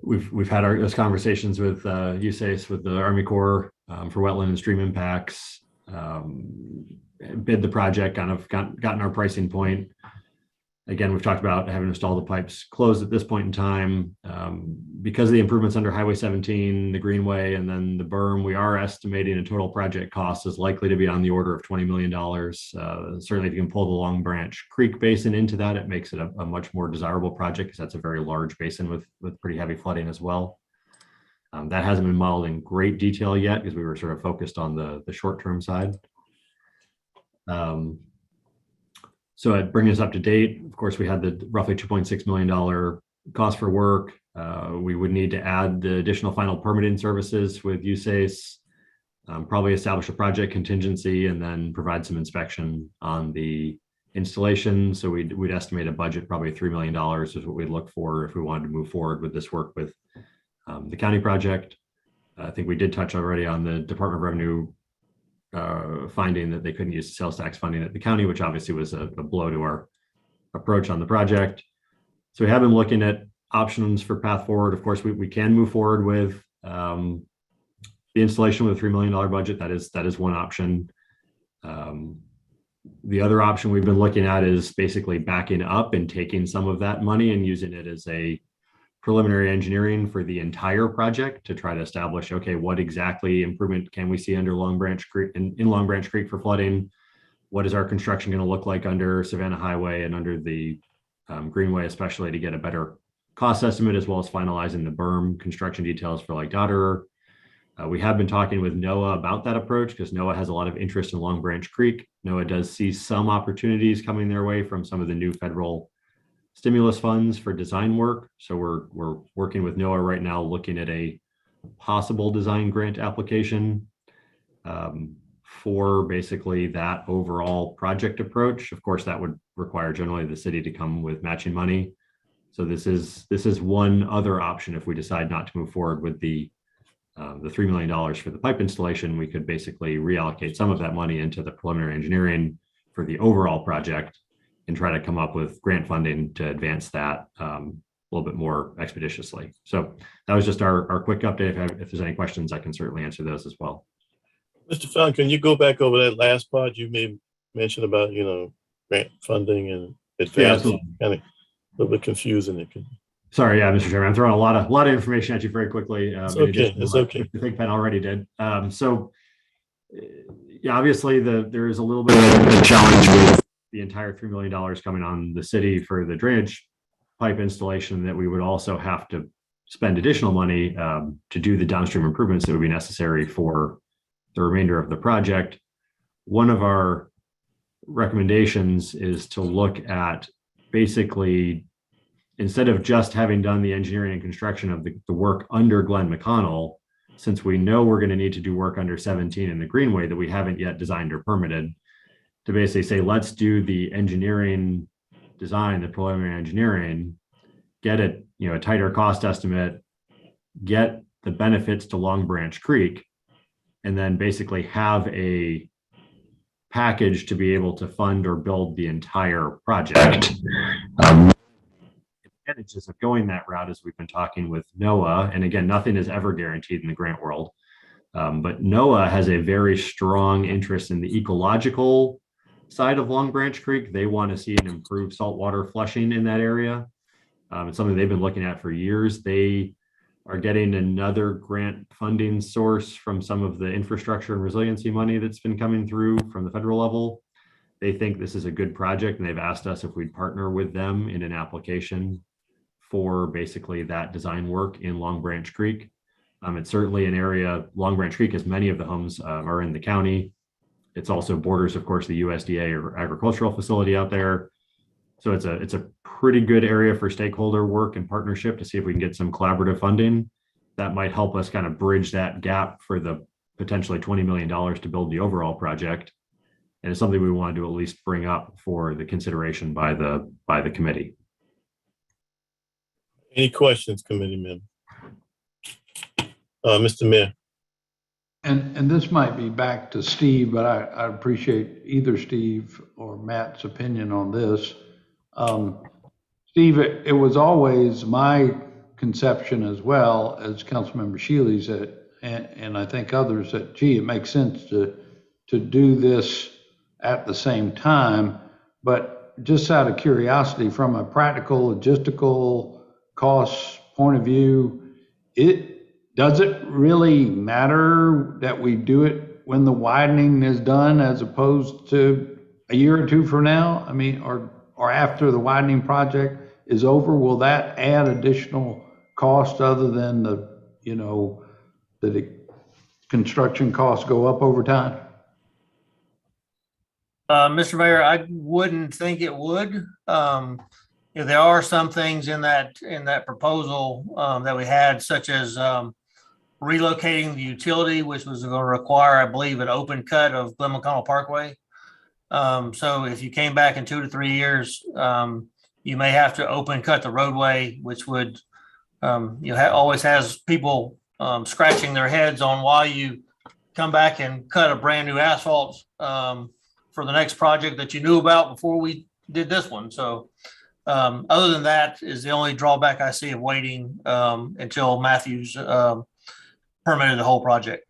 We've had those conversations with USACE, with the Army Corps for wetland and stream impacts, bid the project, kind of gotten our pricing point. Again, we've talked about having installed the pipes closed at this point in time. Because of the improvements under Highway 17, the Greenway, and then the berm, we are estimating a total project cost is likely to be on the order of $20 million. Certainly, if you can pull the Long Branch Creek Basin into that, it makes it a much more desirable project, because that's a very large basin with pretty heavy flooding as well. That hasn't been modeled in great detail yet, because we were sort of focused on the short-term side. So at bringing us up to date, of course, we had the roughly $2.6 million cost for work. We would need to add the additional final permitting services with USACE, probably establish a project contingency, and then provide some inspection on the installation. So we'd estimate a budget, probably $3 million is what we'd look for if we wanted to move forward with this work with the county project. I think we did touch already on the Department of Revenue finding that they couldn't use the sales tax funding at the county, which obviously was a blow to our approach on the project. So we have been looking at options for path forward. Of course, we can move forward with the installation with a $3 million budget. That is one option. The other option we've been looking at is basically backing up and taking some of that money and using it as a preliminary engineering for the entire project to try to establish, okay, what exactly improvement can we see under Long Branch Creek in Long Branch Creek for flooding? What is our construction going to look like under Savannah Highway and under the Greenway, especially to get a better cost estimate, as well as finalizing the berm construction details for Lake Dotterer. We have been talking with NOAA about that approach because NOAA has a lot of interest in Long Branch Creek. NOAA does see some opportunities coming their way from some of the new federal stimulus funds for design work. So we're working with NOAA right now, looking at a possible design grant application for basically that overall project approach. Of course, that would require generally the city to come with matching money. So this is one other option. If we decide not to move forward with the $3 million for the pipe installation, we could basically reallocate some of that money into the preliminary engineering for the overall project and try to come up with grant funding to advance that a little bit more expeditiously. So that was just our quick update. If there's any questions, I can certainly answer those as well. Mr. Fountain, can you go back over that last part you may mention about, grant funding and advance? Yeah, kind of a little bit confusing. Sorry, yeah, Mr. Chairman, I'm throwing a lot of information at you very quickly. It's okay. It's okay. I think Penn already did. So, yeah, obviously there is a little bit of a challenge with the entire $3 million coming on the city for the drainage pipe installation, that we would also have to spend additional money to do the downstream improvements that would be necessary for the remainder of the project. One of our recommendations is to look at basically, instead of just having done the engineering and construction of the work under Glen Mcconnell, since we know we're going to need to do work under 17 in the Greenway that we haven't yet designed or permitted, to basically say, let's do the engineering design, the preliminary engineering, get a tighter cost estimate, get the benefits to Long Branch Creek, and then basically have a package to be able to fund or build the entire project. Advantages of going that route is we've been talking with NOAA, and again, nothing is ever guaranteed in the grant world, but NOAA has a very strong interest in the ecological side of Long Branch Creek. They want to see an improved saltwater flushing in that area. It's something they've been looking at for years. They are getting another grant funding source from some of the infrastructure and resiliency money that's been coming through from the federal level. They think this is a good project, and they've asked us if we'd partner with them in an application for basically that design work in Long Branch Creek. It's certainly an area, Long Branch Creek, as many of the homes are in the county. It's also borders, of course, the USDA or agricultural facility out there. So it's a pretty good area for stakeholder work and partnership to see if we can get some collaborative funding that might help us kind of bridge that gap for the potentially $20 million to build the overall project. And it's something we want to at least bring up for the consideration by the committee. Any questions, committee member? Mr. Mayor. And this might be back to Steve, but I appreciate either Steve or Matt's opinion on this. Steve, it was always my conception, as well as Councilmember Shealy's, and I think others, that, gee, it makes sense to do this at the same time. But just out of curiosity, from a practical, logistical cost point of view, does it really matter that we do it when the widening is done as opposed to a year or two from now? I mean, or after the widening project is over, will that add additional cost other than the construction costs go up over time? Mr. Mayor, I wouldn't think it would. There are some things in that proposal that we had, such as relocating the utility, which was going to require, I believe, an open cut of Glen Mcconnell Parkway. So if you came back in 2 to 3 years, you may have to open cut the roadway, which would always has people scratching their heads on why you come back and cut a brand new asphalt for the next project that you knew about before we did this one. So other than that is the only drawback I see of waiting until Matthews permitted the whole project.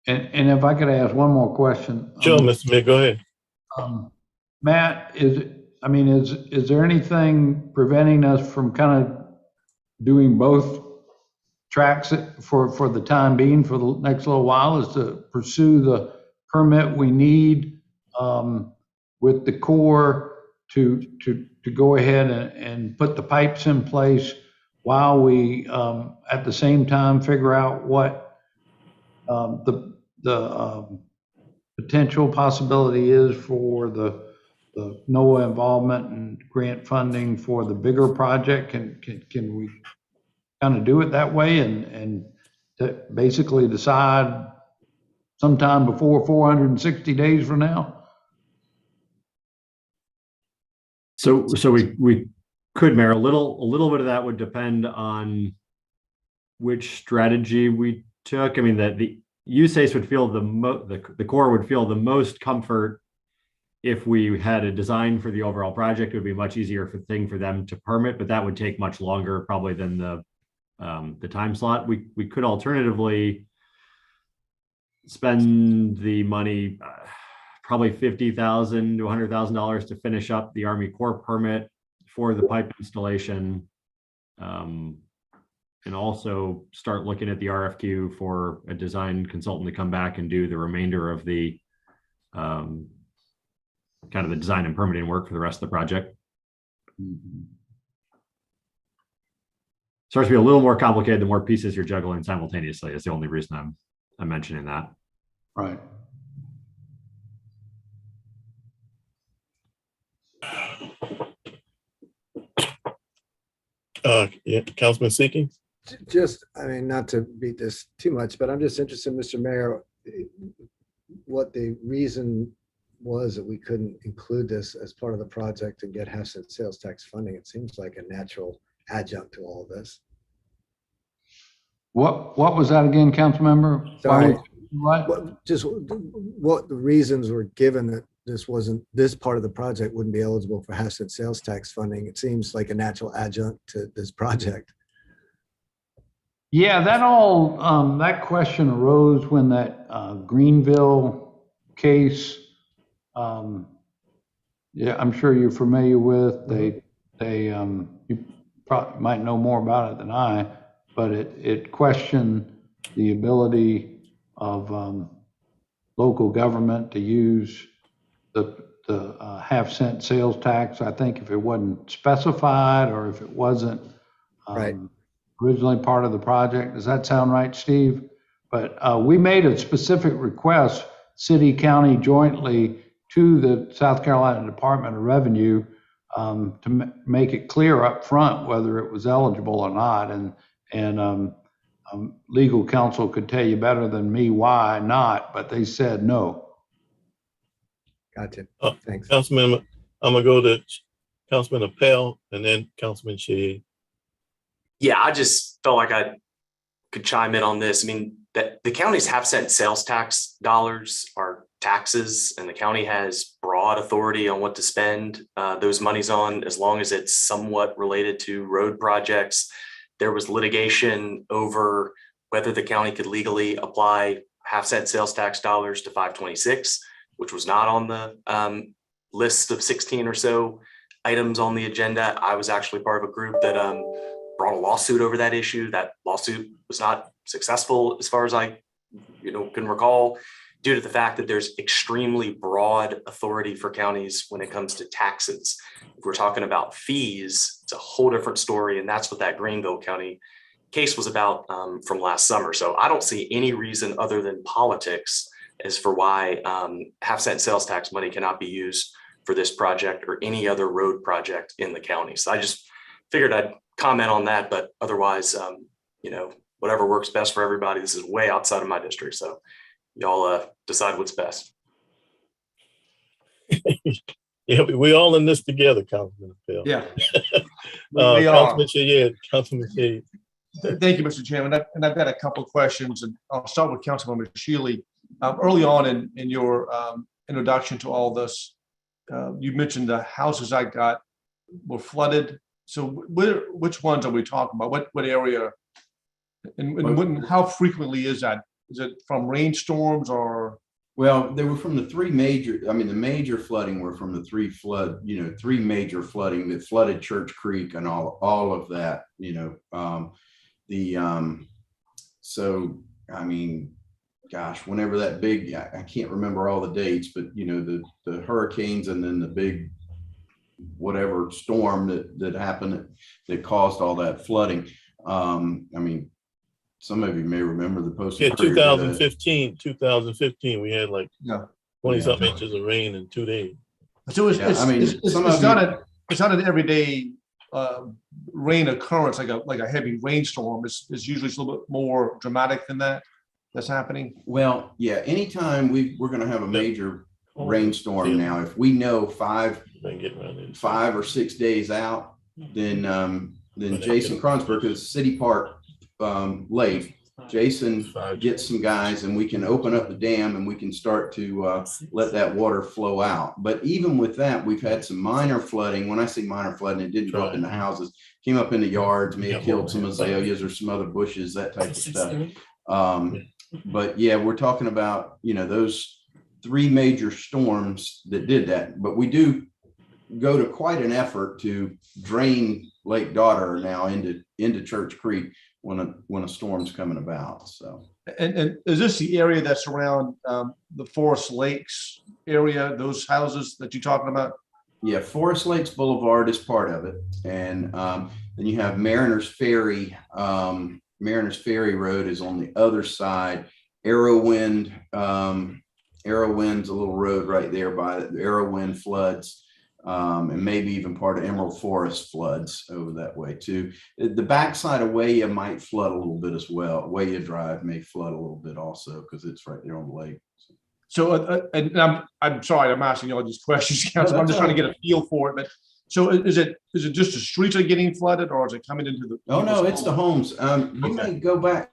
And if I could ask one more question. Sure, Mr. Mayor, go ahead. Matt, is there anything preventing us from kind of doing both tracks for the time being, for the next little while, is to pursue the permit we need with the Corps to go ahead and put the pipes in place while we at the same time figure out what the potential possibility is for the NOAA involvement and grant funding for the bigger project? Can we kind of do it that way and to basically decide sometime before 460 days from now? So we could, Mayor. A little bit of that would depend on which strategy we took. I mean, that the USACE would feel the Corps would feel the most comfort if we had a design for the overall project. It would be a much easier thing for them to permit, but that would take much longer probably than the time slot. We could alternatively spend the money, probably $50,000 to $100,000 to finish up the Army Corps permit for the pipe installation, and also start looking at the RFQ for a design consultant to come back and do the remainder of the kind of the design and permitting work for the rest of the project. Starts to be a little more complicated the more pieces you're juggling simultaneously. Is the only reason I'm mentioning that. Right. Yeah, Councilman Seeking. Just, not to beat this too much, but I'm just interested, Mr. Mayor, what the reason was that we couldn't include this as part of the project and get half-cent sales tax funding. It seems like a natural adjunct to all of this. What was that again, council member? Sorry. What? Just what the reasons were given that this part of the project wouldn't be eligible for half-cent sales tax funding. It seems like a natural adjunct to this project. Yeah, that question arose when that Greenville case, yeah, I'm sure you're familiar with. You probably might know more about it than I, but it questioned the ability of local government to use the half-cent sales tax. I think if it wasn't specified or if it wasn't Right. originally part of the project. Does that sound right, Steve? But we made a specific request, city, county jointly, to the South Carolina Department of Revenue to make it clear up front whether it was eligible or not. And legal counsel could tell you better than me why not, but they said no. Gotcha. Thanks. Councilman, I'm gonna go to Councilman Appel and then Councilman Shea. Yeah, I just felt like I could chime in on this. I mean, that the county's half-cent sales tax dollars are taxes, and the county has broad authority on what to spend those monies on, as long as it's somewhat related to road projects. There was litigation over whether the county could legally apply half-cent sales tax dollars to 526, which was not on the list of 16 or so items on the agenda. I was actually part of a group that brought a lawsuit over that issue. That lawsuit was not successful as far as I can recall, due to the fact that there's extremely broad authority for counties when it comes to taxes. If we're talking about fees, it's a whole different story. And that's what that Greenville County case was about from last summer. So I don't see any reason other than politics as for why half-cent sales tax money cannot be used for this project or any other road project in the county. So I just figured I'd comment on that, but otherwise, whatever works best for everybody. This is way outside of my district, so y'all decide what's best. Yeah, we all in this together, Councilman Phil. Yeah. We are. Councilman Shea, Councilman Shea. Thank you, Mr. Chairman. And I've got a couple of questions, and I'll start with Councilmember Shealy. Early on in your introduction to all this, you mentioned the houses I got were flooded. So which ones are we talking about? What area? And how frequently is that? Is it from rainstorms or? Well, they were from the three major, the major flooding were from the three major flooding that flooded Church Creek and all of that, gosh, whenever that big, I can't remember all the dates, but the hurricanes and then the big whatever storm that happened that caused all that flooding. Some of you may remember the post. Yeah, 2015, we had like 20-something inches of rain in 2 days. So it's not an everyday rain occurrence like a heavy rainstorm. It's usually a little bit more dramatic than that. That's happening. Well, yeah. Anytime we're going to have a major rainstorm now, if we know 5 or 6 days out, then Jason Kronsberg is City Park Lake. Jason gets some guys and we can open up the dam and we can start to let that water flow out. But even with that, we've had some minor flooding. When I say minor flooding, it didn't go up in the houses, came up in the yards, may have killed some azaleas or some other bushes, that type of stuff. But yeah, we're talking about, those 3 major storms that did that. But we do go to quite an effort to drain Lake Daughter now into Church Creek when a storm's coming about. So, and is this the area that's around the Forest Lakes area, those houses that you're talking about? Yeah, Forest Lakes Boulevard is part of it, and then you have Mariners Ferry. Mariners Ferry Road is on the other side. Arrowwind, Arrowwind's a little road right there by the Arrowwind floods. And maybe even part of Emerald Forest floods over that way too. The backside of Waya might flood a little bit as well. Waya Drive may flood a little bit also because it's right there on the lake. So, and I'm sorry, I'm asking you all these questions, Council. I'm just trying to get a feel for it. But so, is it just the streets are getting flooded, or is it coming into the? Oh no, it's the homes. You may go back.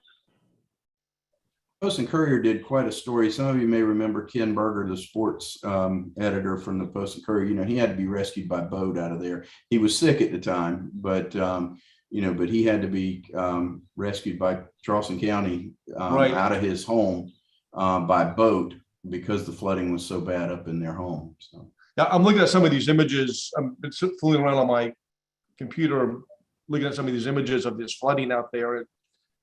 Post and Courier did quite a story. Some of you may remember Ken Berger, the sports editor from the Post and Courier. He had to be rescued by boat out of there. He was sick at the time, but but he had to be rescued by Charleston County out of his home by boat because the flooding was so bad up in their home. So now I'm looking at some of these images. I'm fooling around on my computer, looking at some of these images of this flooding out there. It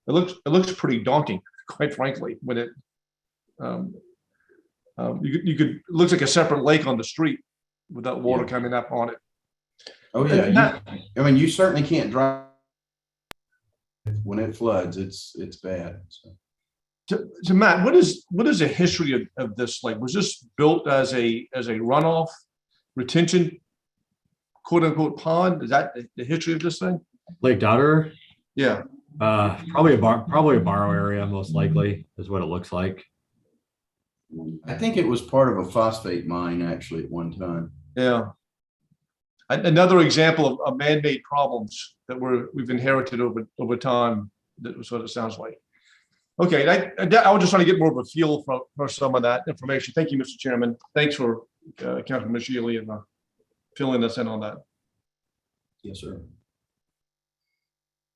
looks pretty daunting, quite frankly. When it it looks like a separate lake on the street with that water coming up on it. Oh yeah, you certainly can't drive when it floods. It's bad. So Matt, what is the history of this lake? Was this built as a runoff retention, quote unquote, pond? Is that the history of this thing? Lake Daughter? Yeah. Probably a borrow area, most likely, is what it looks like. I think it was part of a phosphate mine actually at one time. Yeah. Another example of man-made problems that we've inherited over time. That's what it sounds like. Okay, I was just trying to get more of a feel for some of that information. Thank you, Mr. Chairman. Thanks for Councilman Shealy and filling us in on that. Yes, sir.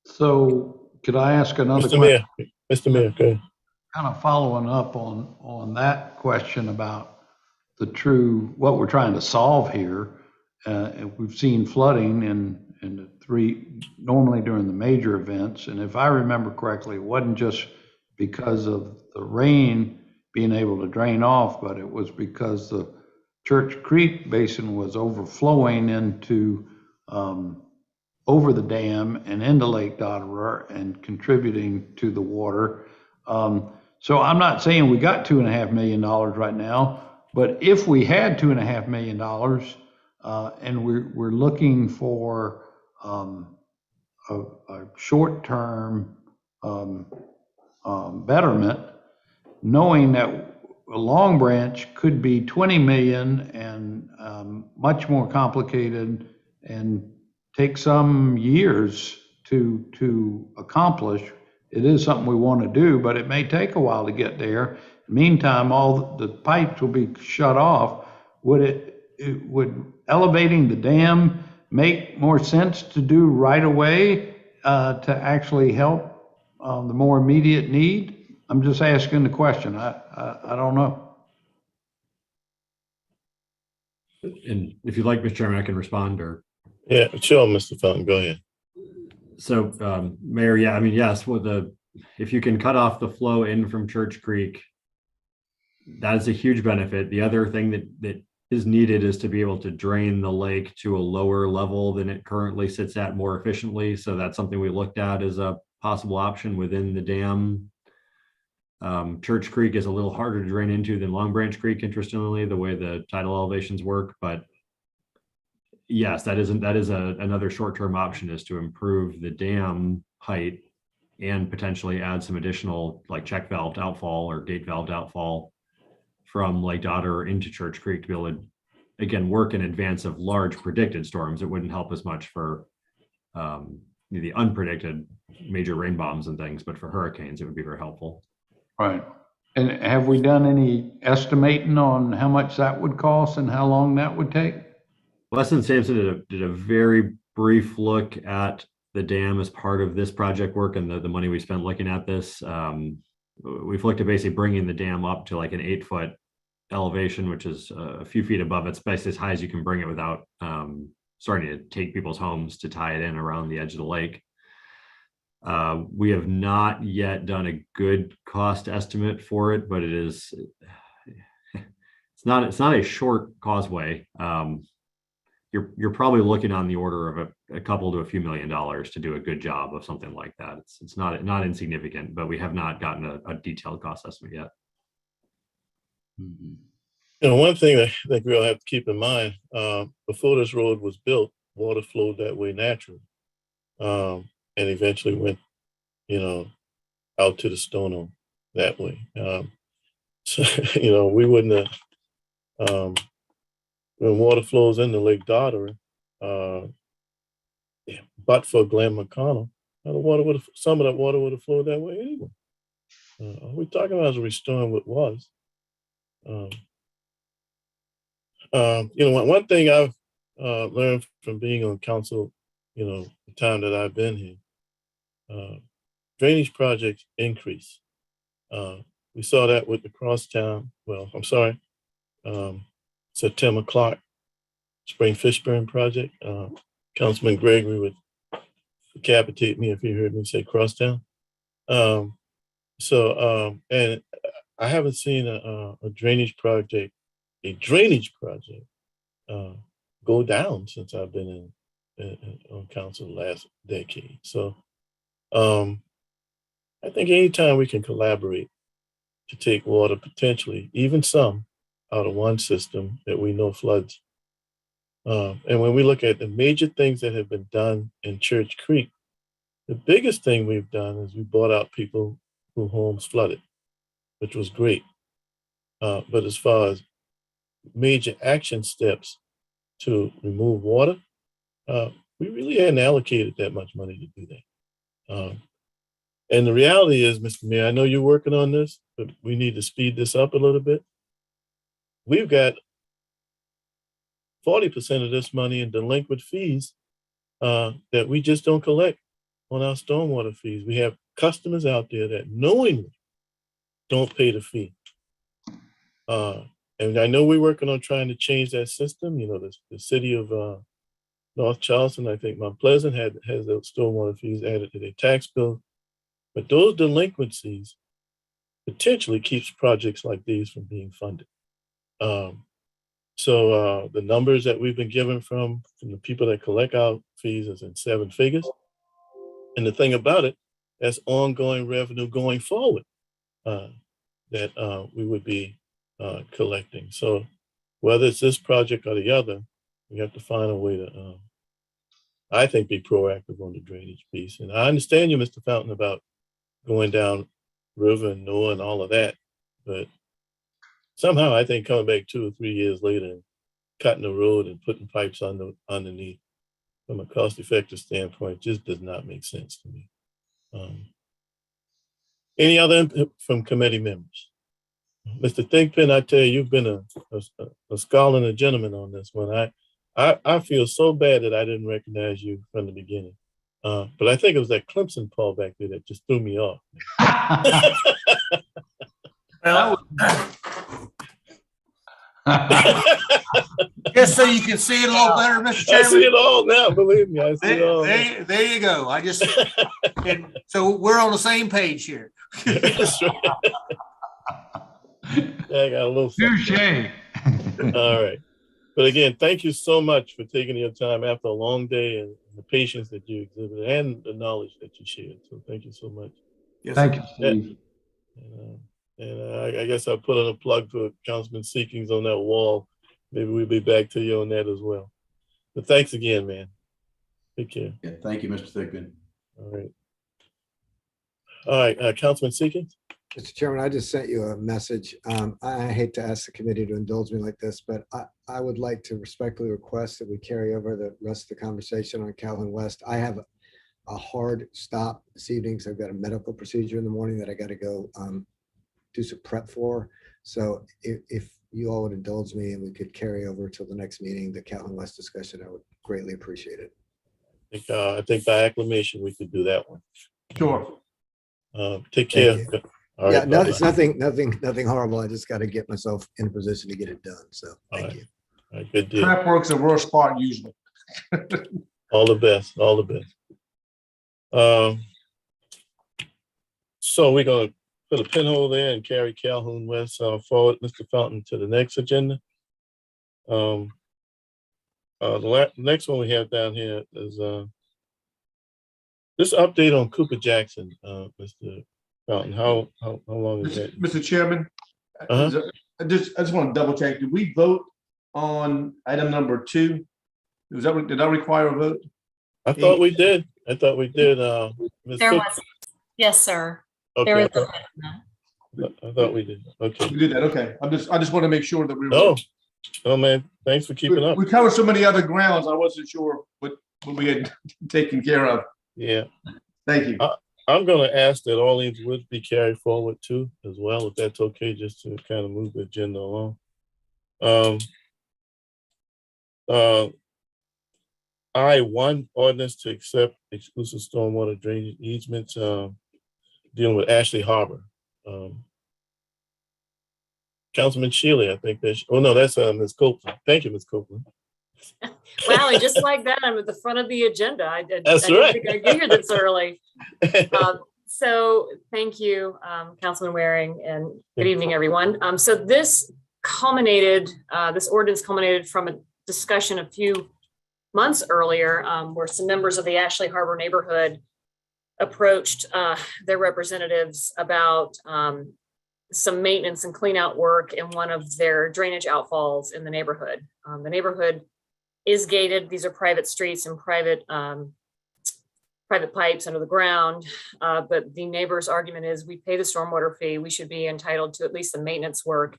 So could I ask another question? Mr. Mayor, okay. Kind of following up on that question about what we're trying to solve here. We've seen flooding in the 3 normally during the major events, and if I remember correctly, it wasn't just because of the rain being able to drain off, but it was because the Church Creek Basin was overflowing into over the dam and into Lake Daughter and contributing to the water. So I'm not saying we got $2.5 million right now, but if we had $2.5 million, and we're looking for a short-term betterment, knowing that Long Branch could be 20 million and much more complicated and take some years to accomplish. It is something we want to do, but it may take a while to get there. Meantime, all the pipes will be shut off. Would elevating the dam make more sense to do right away to actually help the more immediate need? I'm just asking the question. I don't know. And if you'd like, Mr. Chairman, I can respond or. Yeah, sure, Mr. Felton, go ahead. So, Mayor, yeah, I mean, yes, if you can cut off the flow in from Church Creek, that is a huge benefit. The other thing that is needed is to be able to drain the lake to a lower level than it currently sits at more efficiently. So that's something we looked at as a possible option within the dam. Church Creek is a little harder to drain into than Long Branch Creek, interestingly, the way the tidal elevations work. But yes, that is another short-term option, is to improve the dam height and potentially add some additional like check valved outfall or gate valved outfall from Lake Dotter into Church Creek to be able to, again, work in advance of large predicted storms. It wouldn't help as much for the unpredicted major rain bombs and things, but for hurricanes, it would be very helpful. Right. And have we done any estimating on how much that would cost and how long that would take? Weston Sampson did a very brief look at the dam as part of this project work and the money we spent looking at this. We've looked at basically bringing the dam up to like an 8-foot elevation, which is a few feet above. It's basically as high as you can bring it without starting to take people's homes to tie it in around the edge of the lake. We have not yet done a good cost estimate for it, but it's not a short causeway. You're probably looking on the order of a couple to a few $1 million to do a good job of something like that. It's not insignificant, but we have not gotten a detailed cost estimate yet. You know, one thing that I think we all have to keep in mind, before this road was built, water flowed that way naturally, and eventually went, out to the Stono that way. So, we wouldn't have, when water flows into Lake Dotter, but for Glen, Mcconnell, some of that water would have flowed that way anyway. All we're talking about is restoring what was. One thing I've learned from being on council, the time that I've been here, drainage projects increase. We saw that with the September Clark Spring Fishburne project. Councilman Gregory would decapitate me if he heard me say Crosstown. And I haven't seen a drainage project go down since I've been on council the last decade. So I think anytime we can collaborate to take water potentially, even some, out of one system that we know floods. And when we look at the major things that have been done in Church Creek, the biggest thing we've done is we bought out people whose homes flooded, which was great. But as far as major action steps to remove water, we really hadn't allocated that much money to do that. And the reality is, Mr. Mayor, I know you're working on this, but we need to speed this up a little bit. We've got 40% of this money in delinquent fees that we just don't collect on our stormwater fees. We have customers out there that knowingly don't pay the fee. And I know we're working on trying to change that system. The city of North Charleston, I think Mount Pleasant has those stormwater fees added to their tax bill. But those delinquencies potentially keeps projects like these from being funded. So the numbers that we've been given from the people that collect our fees is in 7 figures. And the thing about it, that's ongoing revenue going forward. that we would be collecting. So whether it's this project or the other, we have to find a way to, I think, be proactive on the drainage piece. And I understand you, Mr. Fountain, about going down river and Noah and all of that, but somehow I think coming back 2 or 3 years later and cutting the road and putting pipes underneath from a cost-effective standpoint just does not make sense to me. Any other input from committee members? Mr. Thinkpin, I tell you, you've been a scholar and a gentleman on this one. I feel so bad that I didn't recognize you from the beginning. But I think it was that Clemson Paul back there that just threw me off. Well, just so you can see it a little better, Mr. Chairman. I see it all now, believe me. I see it all. There you go. And so we're on the same page here. That's right. Yeah, I got a little Touché. All right. But again, thank you so much for taking your time after a long day and the patience that you exhibited and the knowledge that you shared. So thank you so much. Thank you, Steve. I guess I'll put on a plug for Councilman Seekings on that wall. Maybe we'll be back to you on that as well. But thanks again, man. Take care. Yeah, thank you, Mr. Thigpen. All right. All right, Councilman Seekings. Mr. Chairman, I just sent you a message. I hate to ask the committee to indulge me like this, but I would like to respectfully request that we carry over the rest of the conversation on Calhoun West. I have a hard stop this evening, so I've got a medical procedure in the morning that I got to go do some prep for. So if you all would indulge me and we could carry over till the next meeting, the Calhoun West discussion, I would greatly appreciate it. I think by acclamation, we could do that one. Sure. Take care. All Yeah, right, no, it's nothing horrible. I just got to get myself in a position to get it done. So thank you. All right, good deal. Prep work's the worst part usually. All the best. All the best. So we're going to put a pinhole there and carry Calhoun West forward, Mr. Fountain, to the next agenda. The next one we have down here is this update on Cooper Jackson, Mr. Fountain. How long is that? Mr. Chairman, I just want to double check. Did we vote on item number 2? Did that require a vote? I thought we did. Ms. There Fick? was, yes, sir. Okay. There was I thought we did. Okay. We did that. Okay. I just want to make sure that we were. Oh man, thanks for keeping up. We covered so many other grounds. I wasn't sure what we had taken care of. Yeah. Thank you. I'm going to ask that Orleans Woods be carried forward too, as well, if that's okay, just to kind of move the agenda along. I-1 ordinance to accept exclusive stormwater drainage easements dealing with Ashley Harbor. Councilman Shealy, I think that's, oh no, that's Ms. Copeland. Thank you, Ms. Copeland. Wow, and just like that, I'm at the front of the agenda. I That's didn't right. think I'd get here this early. So thank you, Councilman Waring, and good evening, everyone. So this ordinance culminated from a discussion a few months earlier, where some members of the Ashley Harbor neighborhood approached their representatives about some maintenance and clean out work in one of their drainage outfalls in the neighborhood. The neighborhood is gated. These are private streets and private pipes under the ground. But the neighbor's argument is we pay the stormwater fee. We should be entitled to at least the maintenance work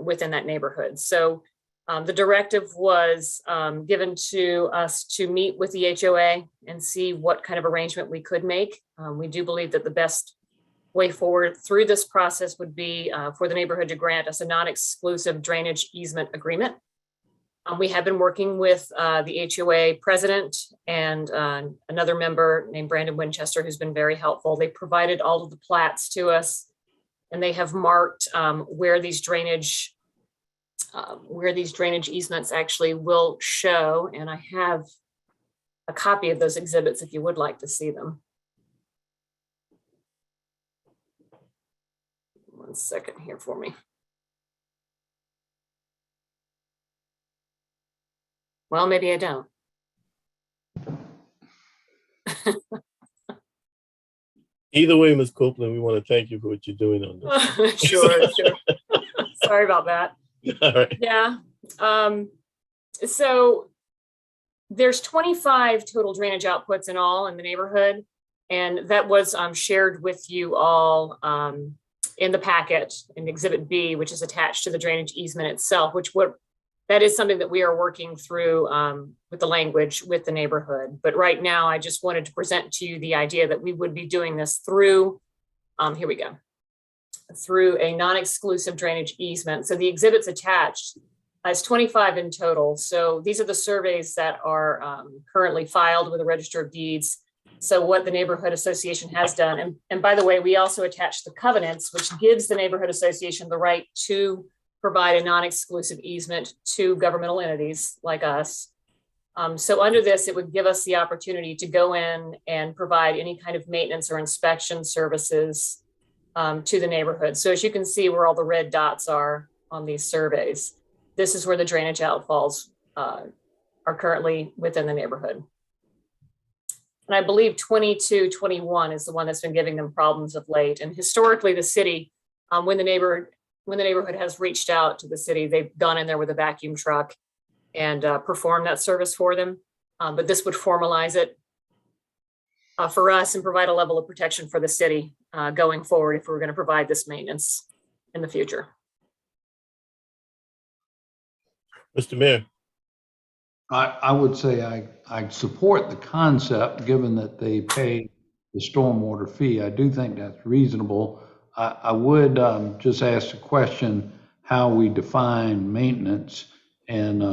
within that neighborhood. So the directive was given to us to meet with the HOA and see what kind of arrangement we could make. We do believe that the best way forward through this process would be for the neighborhood to grant us a non-exclusive drainage easement agreement. We have been working with the HOA president and another member named Brandon Winchester, who's been very helpful. They provided all of the plats to us, and they have marked where these drainage easements actually will show. And I have a copy of those exhibits if you would like to see them. One second here for me. Well, maybe I don't. Either way, Ms. Copeland, we want to thank you for what you're doing on this. Sure. Sorry about that. All right. Yeah. So there's 25 total drainage outputs in all in the neighborhood. And that was shared with you all in the packet in Exhibit B, which is attached to the drainage easement itself, that is something that we are working through with the language with the neighborhood. But right now, I just wanted to present to you the idea that we would be doing this through, here we go, through a non-exclusive drainage easement. So the exhibits attached is 25 in total. So these are the surveys that are currently filed with the Register of Deeds. So what the neighborhood association has done, and by the way, we also attach the covenants, which gives the neighborhood association the right to provide a non-exclusive easement to governmental entities like us. So under this, it would give us the opportunity to go in and provide any kind of maintenance or inspection services to the neighborhood. So as you can see where all the red dots are on these surveys, this is where the drainage outfalls are currently within the neighborhood. And I believe 2221 is the one that's been giving them problems of late. And historically, the city, when the neighborhood has reached out to the city, they've gone in there with a vacuum truck and performed that service for them. But this would formalize it for us and provide a level of protection for the city going forward if we're going to provide this maintenance in the future. Mr. Mayor. I would say I support the concept, given that they pay the stormwater fee. I do think that's reasonable. I would just ask a question, how we define maintenance, and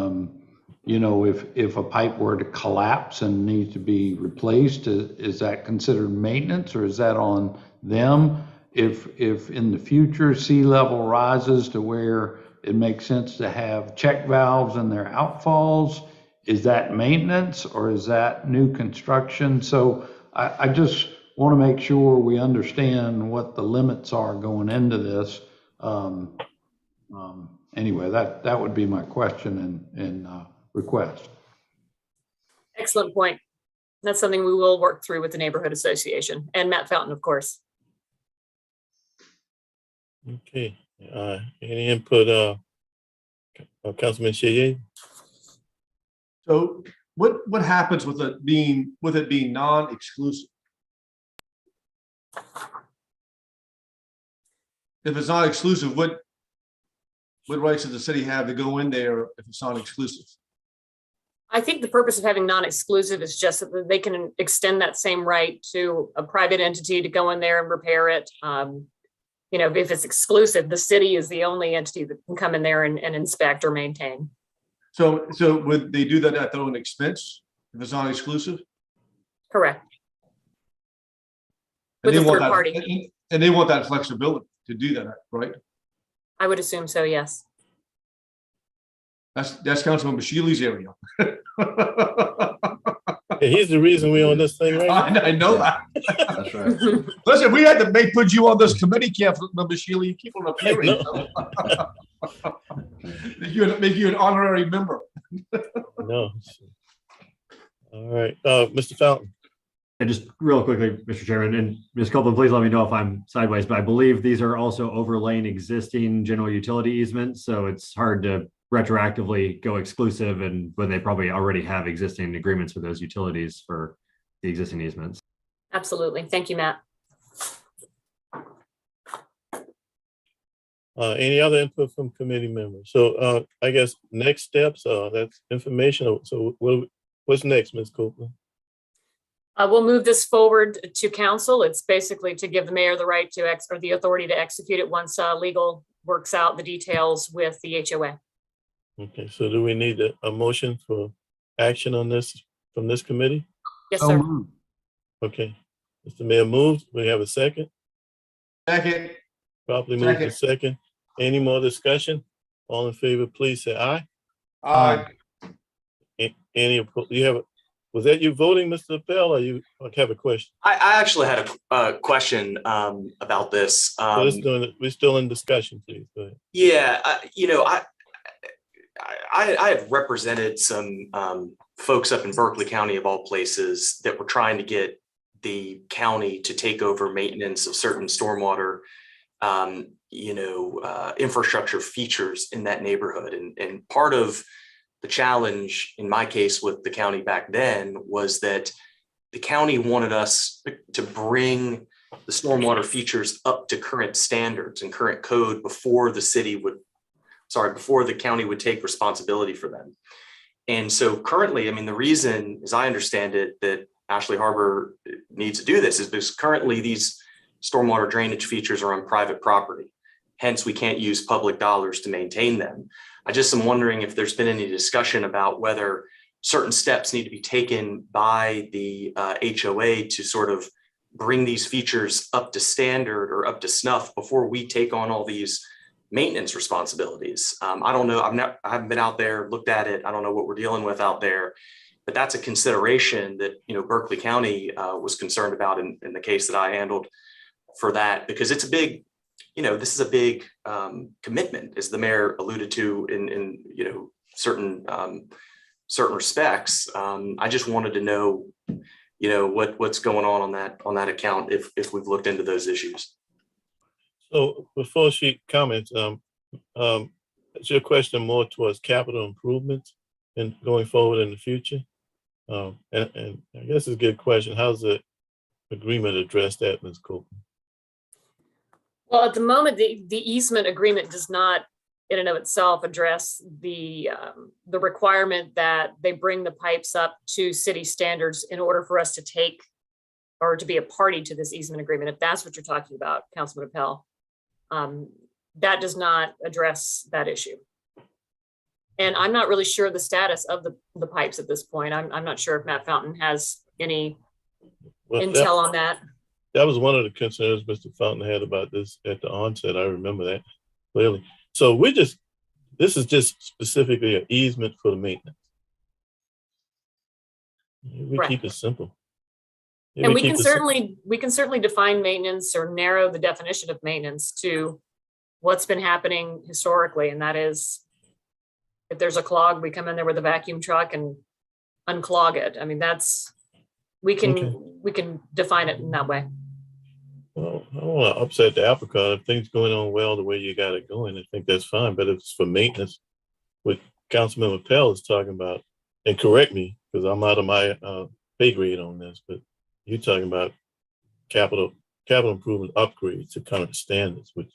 if a pipe were to collapse and needs to be replaced, is that considered maintenance, or is that on them? If in the future sea level rises to where it makes sense to have check valves in their outfalls, is that maintenance or is that new construction? So I just want to make sure we understand what the limits are going into this. Anyway, that would be my question and request. Excellent point. That's something we will work through with the neighborhood association and Matt Fountain, of course. Okay. Any input, Councilman Cheyenne? So what happens with it being non-exclusive? If it's not exclusive, what rights does the city have to go in there if it's not exclusive? I think the purpose of having non-exclusive is just that they can extend that same right to a private entity to go in there and repair it. If it's exclusive, the city is the only entity that can come in there and inspect or maintain. So would they do that at their own expense if it's not exclusive? Correct. And With a third party. And they want that flexibility to do that, right? I would assume so, yes. That's Councilman Basheely's area. Yeah, he's the reason we're on this thing right now. I know that. That's right. Listen, we had to put you on this committee, Councilman Basheely. You keep on appearing. Make you an honorary member. No. All right, Mr. Fountain. And just real quickly, Mr. Chairman, and Ms. Copeland, please let me know if I'm sideways, but I believe these are also overlaying existing general utility easements. So it's hard to retroactively go exclusive and when they probably already have existing agreements with those utilities for the existing easements. Absolutely. Thank you, Matt. Any other input from committee members? So I guess next steps, that's information. So what's next, Ms. Copeland? We'll move this forward to council. It's basically to give the mayor the right to or the authority to execute it once legal works out the details with the HOA. Okay, so do we need a motion for action on this from this committee? Yes, sir. Okay, Mr. Mayor moves. We have a second. Second. Properly moved to second. Any more discussion? All in favor, please say aye. Aye. Was that you voting, Mr. Appel, or you have a question? I actually had a question about this. We're still in discussion, please. Go ahead. Yeah, I have represented some folks up in Berkeley County, of all places, that were trying to get the county to take over maintenance of certain stormwater, infrastructure features in that neighborhood. And part of the challenge in my case with the county back then was that the county wanted us to bring the stormwater features up to current standards and current code before the county would take responsibility for them. And so currently, I mean, the reason, as I understand it, that Ashley Harbor needs to do this is because currently these stormwater drainage features are on private property. Hence, we can't use public dollars to maintain them. I just am wondering if there's been any discussion about whether certain steps need to be taken by the HOA to sort of bring these features up to standard or up to snuff before we take on all these maintenance responsibilities. I don't know. I haven't been out there, looked at it. I don't know what we're dealing with out there, but that's a consideration that, Berkeley County was concerned about in the case that I handled for that, because it's a big, this is a big commitment, as the mayor alluded to in certain respects. I just wanted to know, what's going on that account if we've looked into those issues. So before she comments, is your question more towards capital improvements and going forward in the future? And I guess it's a good question. How's the agreement address that, Ms. Copeland? Well, at the moment, the easement agreement does not in and of itself address the requirement that they bring the pipes up to city standards in order for us to take or to be a party to this easement agreement. If that's what you're talking about, Councilman Appel. That does not address that issue. And I'm not really sure the status of the pipes at this point. I'm not sure if Matt Fountain has any intel on that. That was one of the concerns Mr. Fountain had about this at the onset. I remember that clearly. So this is just specifically an easement for the maintenance. We keep it simple. And we can certainly define maintenance or narrow the definition of maintenance to what's been happening historically. And that is, if there's a clog, we come in there with a vacuum truck and unclog it. I mean, we can define it in that way. Well, I don't want to upset the apple cart. If things going on well the way you got it going, I think that's fine. But if it's for maintenance, what Councilman Appel is talking about, and correct me because I'm out of my pay grade on this, but you're talking about capital improvement upgrades to current standards, which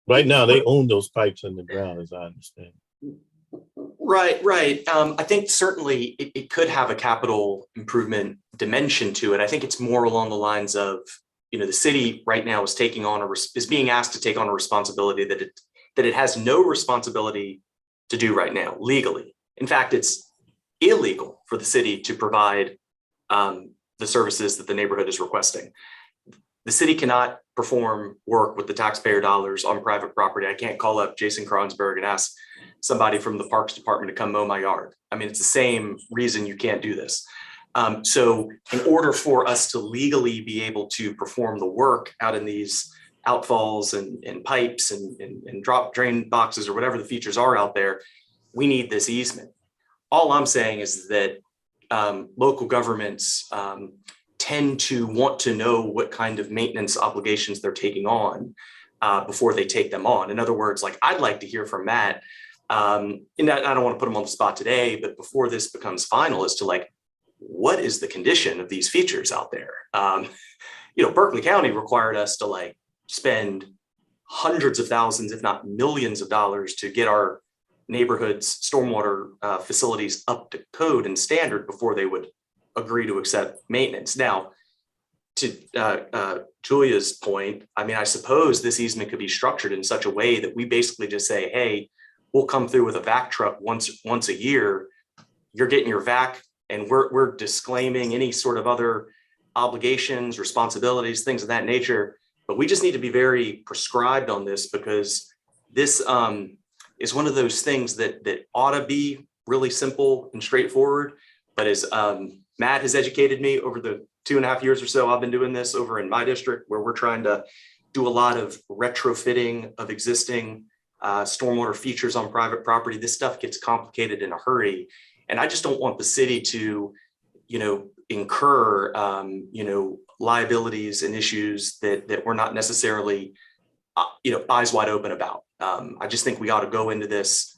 right now they own those pipes in the ground, as I understand. Right. I think certainly it could have a capital improvement dimension to it. I think it's more along the lines of, the city right now is being asked to take on a responsibility that it has no responsibility to do right now legally. In fact, it's illegal for the city to provide the services that the neighborhood is requesting. The city cannot perform work with the taxpayer dollars on private property. I can't call up Jason Kronsberg and ask somebody from the Parks Department to come mow my yard. I mean, it's the same reason you can't do this. So in order for us to legally be able to perform the work out in these outfalls and pipes and drop drain boxes or whatever the features are out there, we need this easement. All I'm saying is that local governments tend to want to know what kind of maintenance obligations they're taking on before they take them on. In other words, like I'd like to hear from Matt, and I don't want to put him on the spot today, but before this becomes final, as to like, what is the condition of these features out there? Berkeley County required us to like spend hundreds of thousands, if not millions of dollars to get our neighborhood's stormwater facilities up to code and standard before they would agree to accept maintenance. Now, to Julia's point, I mean, I suppose this easement could be structured in such a way that we basically just say, hey, we'll come through with a vac truck once a year. You're getting your vac, and we're disclaiming any sort of other obligations, responsibilities, things of that nature. But we just need to be very prescribed on this, because this is one of those things that ought to be really simple and straightforward. But as Matt has educated me over the 2.5 years or so I've been doing this over in my district, where we're trying to do a lot of retrofitting of existing stormwater features on private property, this stuff gets complicated in a hurry. And I just don't want the city to, incur, liabilities and issues that we're not necessarily, eyes wide open about. I just think we ought to go into this,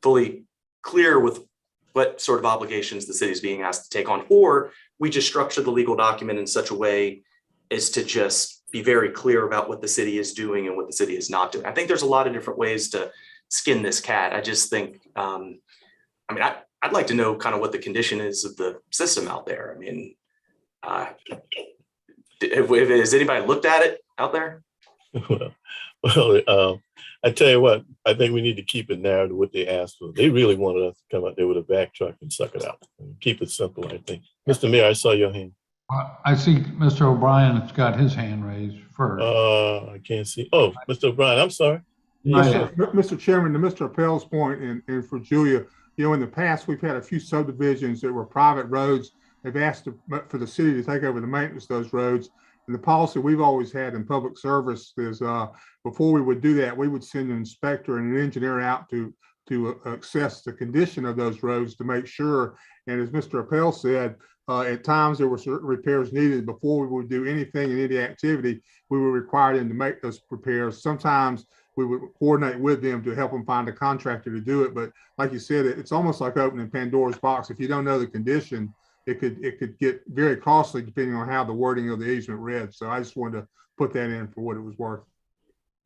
fully clear with what sort of obligations the city is being asked to take on, or we just structure the legal document in such a way as to just be very clear about what the city is doing and what the city is not doing. I think there's a lot of different ways to skin this cat. I just think, I'd like to know kind of what the condition is of the system out there. I mean, has anybody looked at it out there? Well, I tell you what, I think we need to keep it narrow to what they asked for. They really wanted us to come out there with a back truck and suck it out. Keep it simple, I think. Mr. Mayor, I saw your hand. I see Mr. O'Brien's got his hand raised first. I can't see. Oh, Mr. O'Brien, I'm sorry. Mr. Chairman, to Mr. Appel's point, and for Julia, in the past, we've had a few subdivisions that were private roads. They've asked for the city to take over the maintenance of those roads. And the policy we've always had in public service is before we would do that, we would send an inspector and an engineer out to assess the condition of those roads to make sure. And as Mr. Appel said, at times there were certain repairs needed. Before we would do anything in any activity, we were required them to make those repairs. Sometimes we would coordinate with them to help them find a contractor to do it. But like you said, it's almost like opening Pandora's box. If you don't know the condition, it could get very costly depending on how the wording of the easement read. So I just wanted to put that in for what it was worth.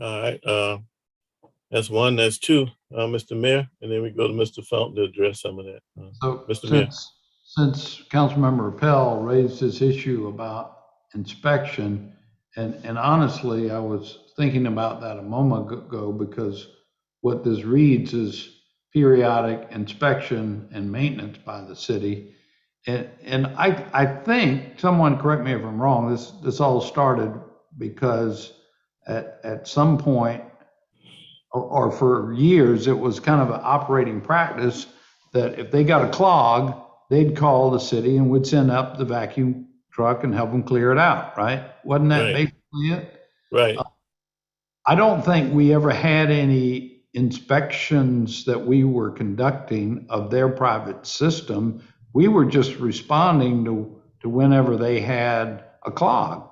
All right. That's one. That's two, Mr. Mayor. And then we go to Mr. Fountain to address some of that. So Mr. Mayor. Since Councilmember Appel raised this issue about inspection, and honestly, I was thinking about that a moment ago, because what this reads is periodic inspection and maintenance by the city. And I think, someone correct me if I'm wrong, this all started because at some point, or for years, it was kind of an operating practice that if they got a clog, they'd call the city and would send up the vacuum truck and help them clear it out, right? Wasn't that basically it? Right. I don't think we ever had any inspections that we were conducting of their private system. We were just responding to whenever they had a clog.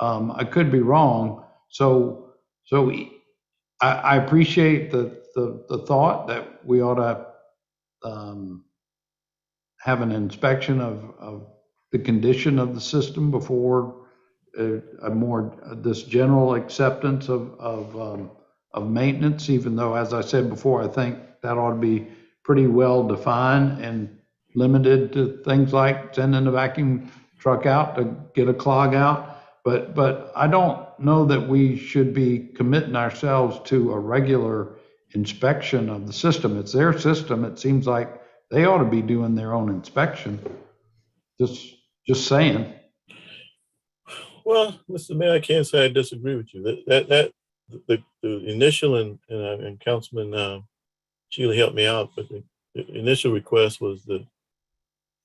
I could be wrong. So I appreciate the thought that we ought to have an inspection of the condition of the system before this general acceptance of maintenance, even though, as I said before, I think that ought to be pretty well defined and limited to things like sending a vacuum truck out to get a clog out. But I don't know that we should be committing ourselves to a regular inspection of the system. It's their system. It seems like they ought to be doing their own inspection. Just saying. Well, Mr. Mayor, I can't say I disagree with you. The initial and Councilman Sheila helped me out, but the initial request was to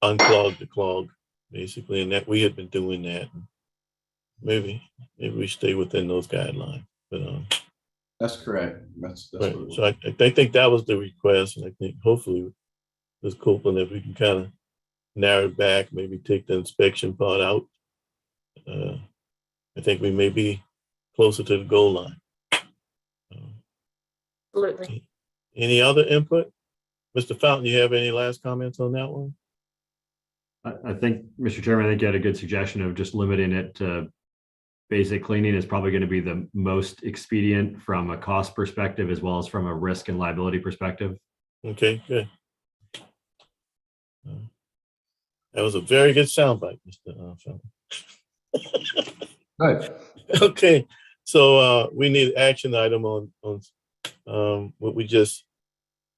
unclog the clog, basically, and that we had been doing that. Maybe we stay within those guidelines. But that's correct. That's right. what it was. So I think that was the request, and I think hopefully with Copeland, if we can kind of narrow it back, maybe take the inspection part out. I think we may be closer to the goal line. Absolutely. Any other input? Mr. Fountain, you have any last comments on that one? I think, Mr. Chairman, I think you had a good suggestion of just limiting it to basic cleaning is probably going to be the most expedient from a cost perspective, as well as from a risk and liability perspective. Okay, good. That was a very good soundbite, Mr. Fountain. Good. Okay, so we need action item on what we just,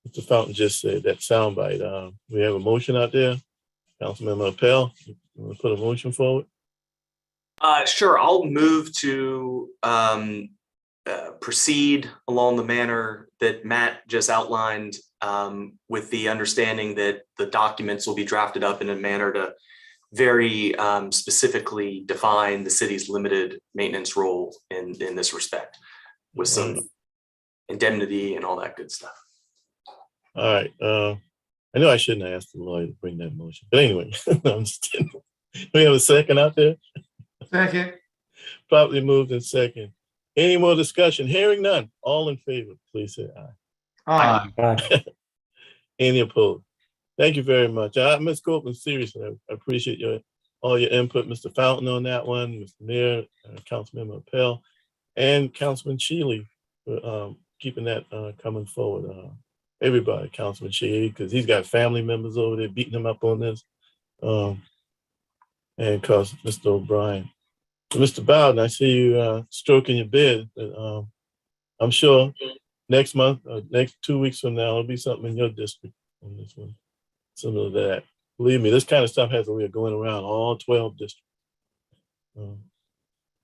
Mr. Fountain just said, that soundbite. We have a motion out there. Councilmember Appel, you want to put a motion forward? Sure, I'll move to proceed along the manner that Matt just outlined, with the understanding that the documents will be drafted up in a manner to very specifically define the city's limited maintenance role in this respect, with some indemnity and all that good stuff. All right. I know I shouldn't have asked the lawyer to bring that motion, but anyway, no, I'm just kidding. We have a second out there? Second. Properly moved in second. Any more discussion? Hearing none. All in favor, please say aye. Aye. Any opposed? Thank you very much. Ms. Copeland, seriously, I appreciate all your input, Mr. Fountain on that one, Mr. Mayor, Councilmember Appel, and Councilman Shealy for keeping that coming forward. Everybody, Councilman Shealy, because he's got family members over there beating him up on this. And of course, Mr. O'Brien. Mr. Bowden, I see you stroking your beard, but I'm sure next month, next 2 weeks from now, there'll be something in your district on this one, similar to that. Believe me, this kind of stuff has a way of going around all 12 districts.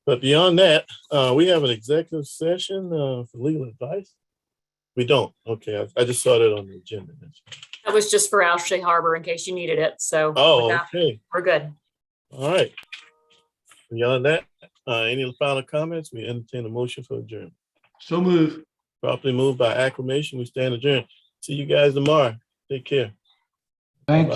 But beyond that, we have an executive session for legal advice. We don't. Okay, I just saw that on the agenda. That was just for Ashley Harbor in case you needed it. So Oh, with that, okay. we're good. All right. Beyond that, any final comments? We entertain a motion for adjournment. So move. Properly moved by acclamation. We stand adjourned. See you guys tomorrow. Take care. Thank you.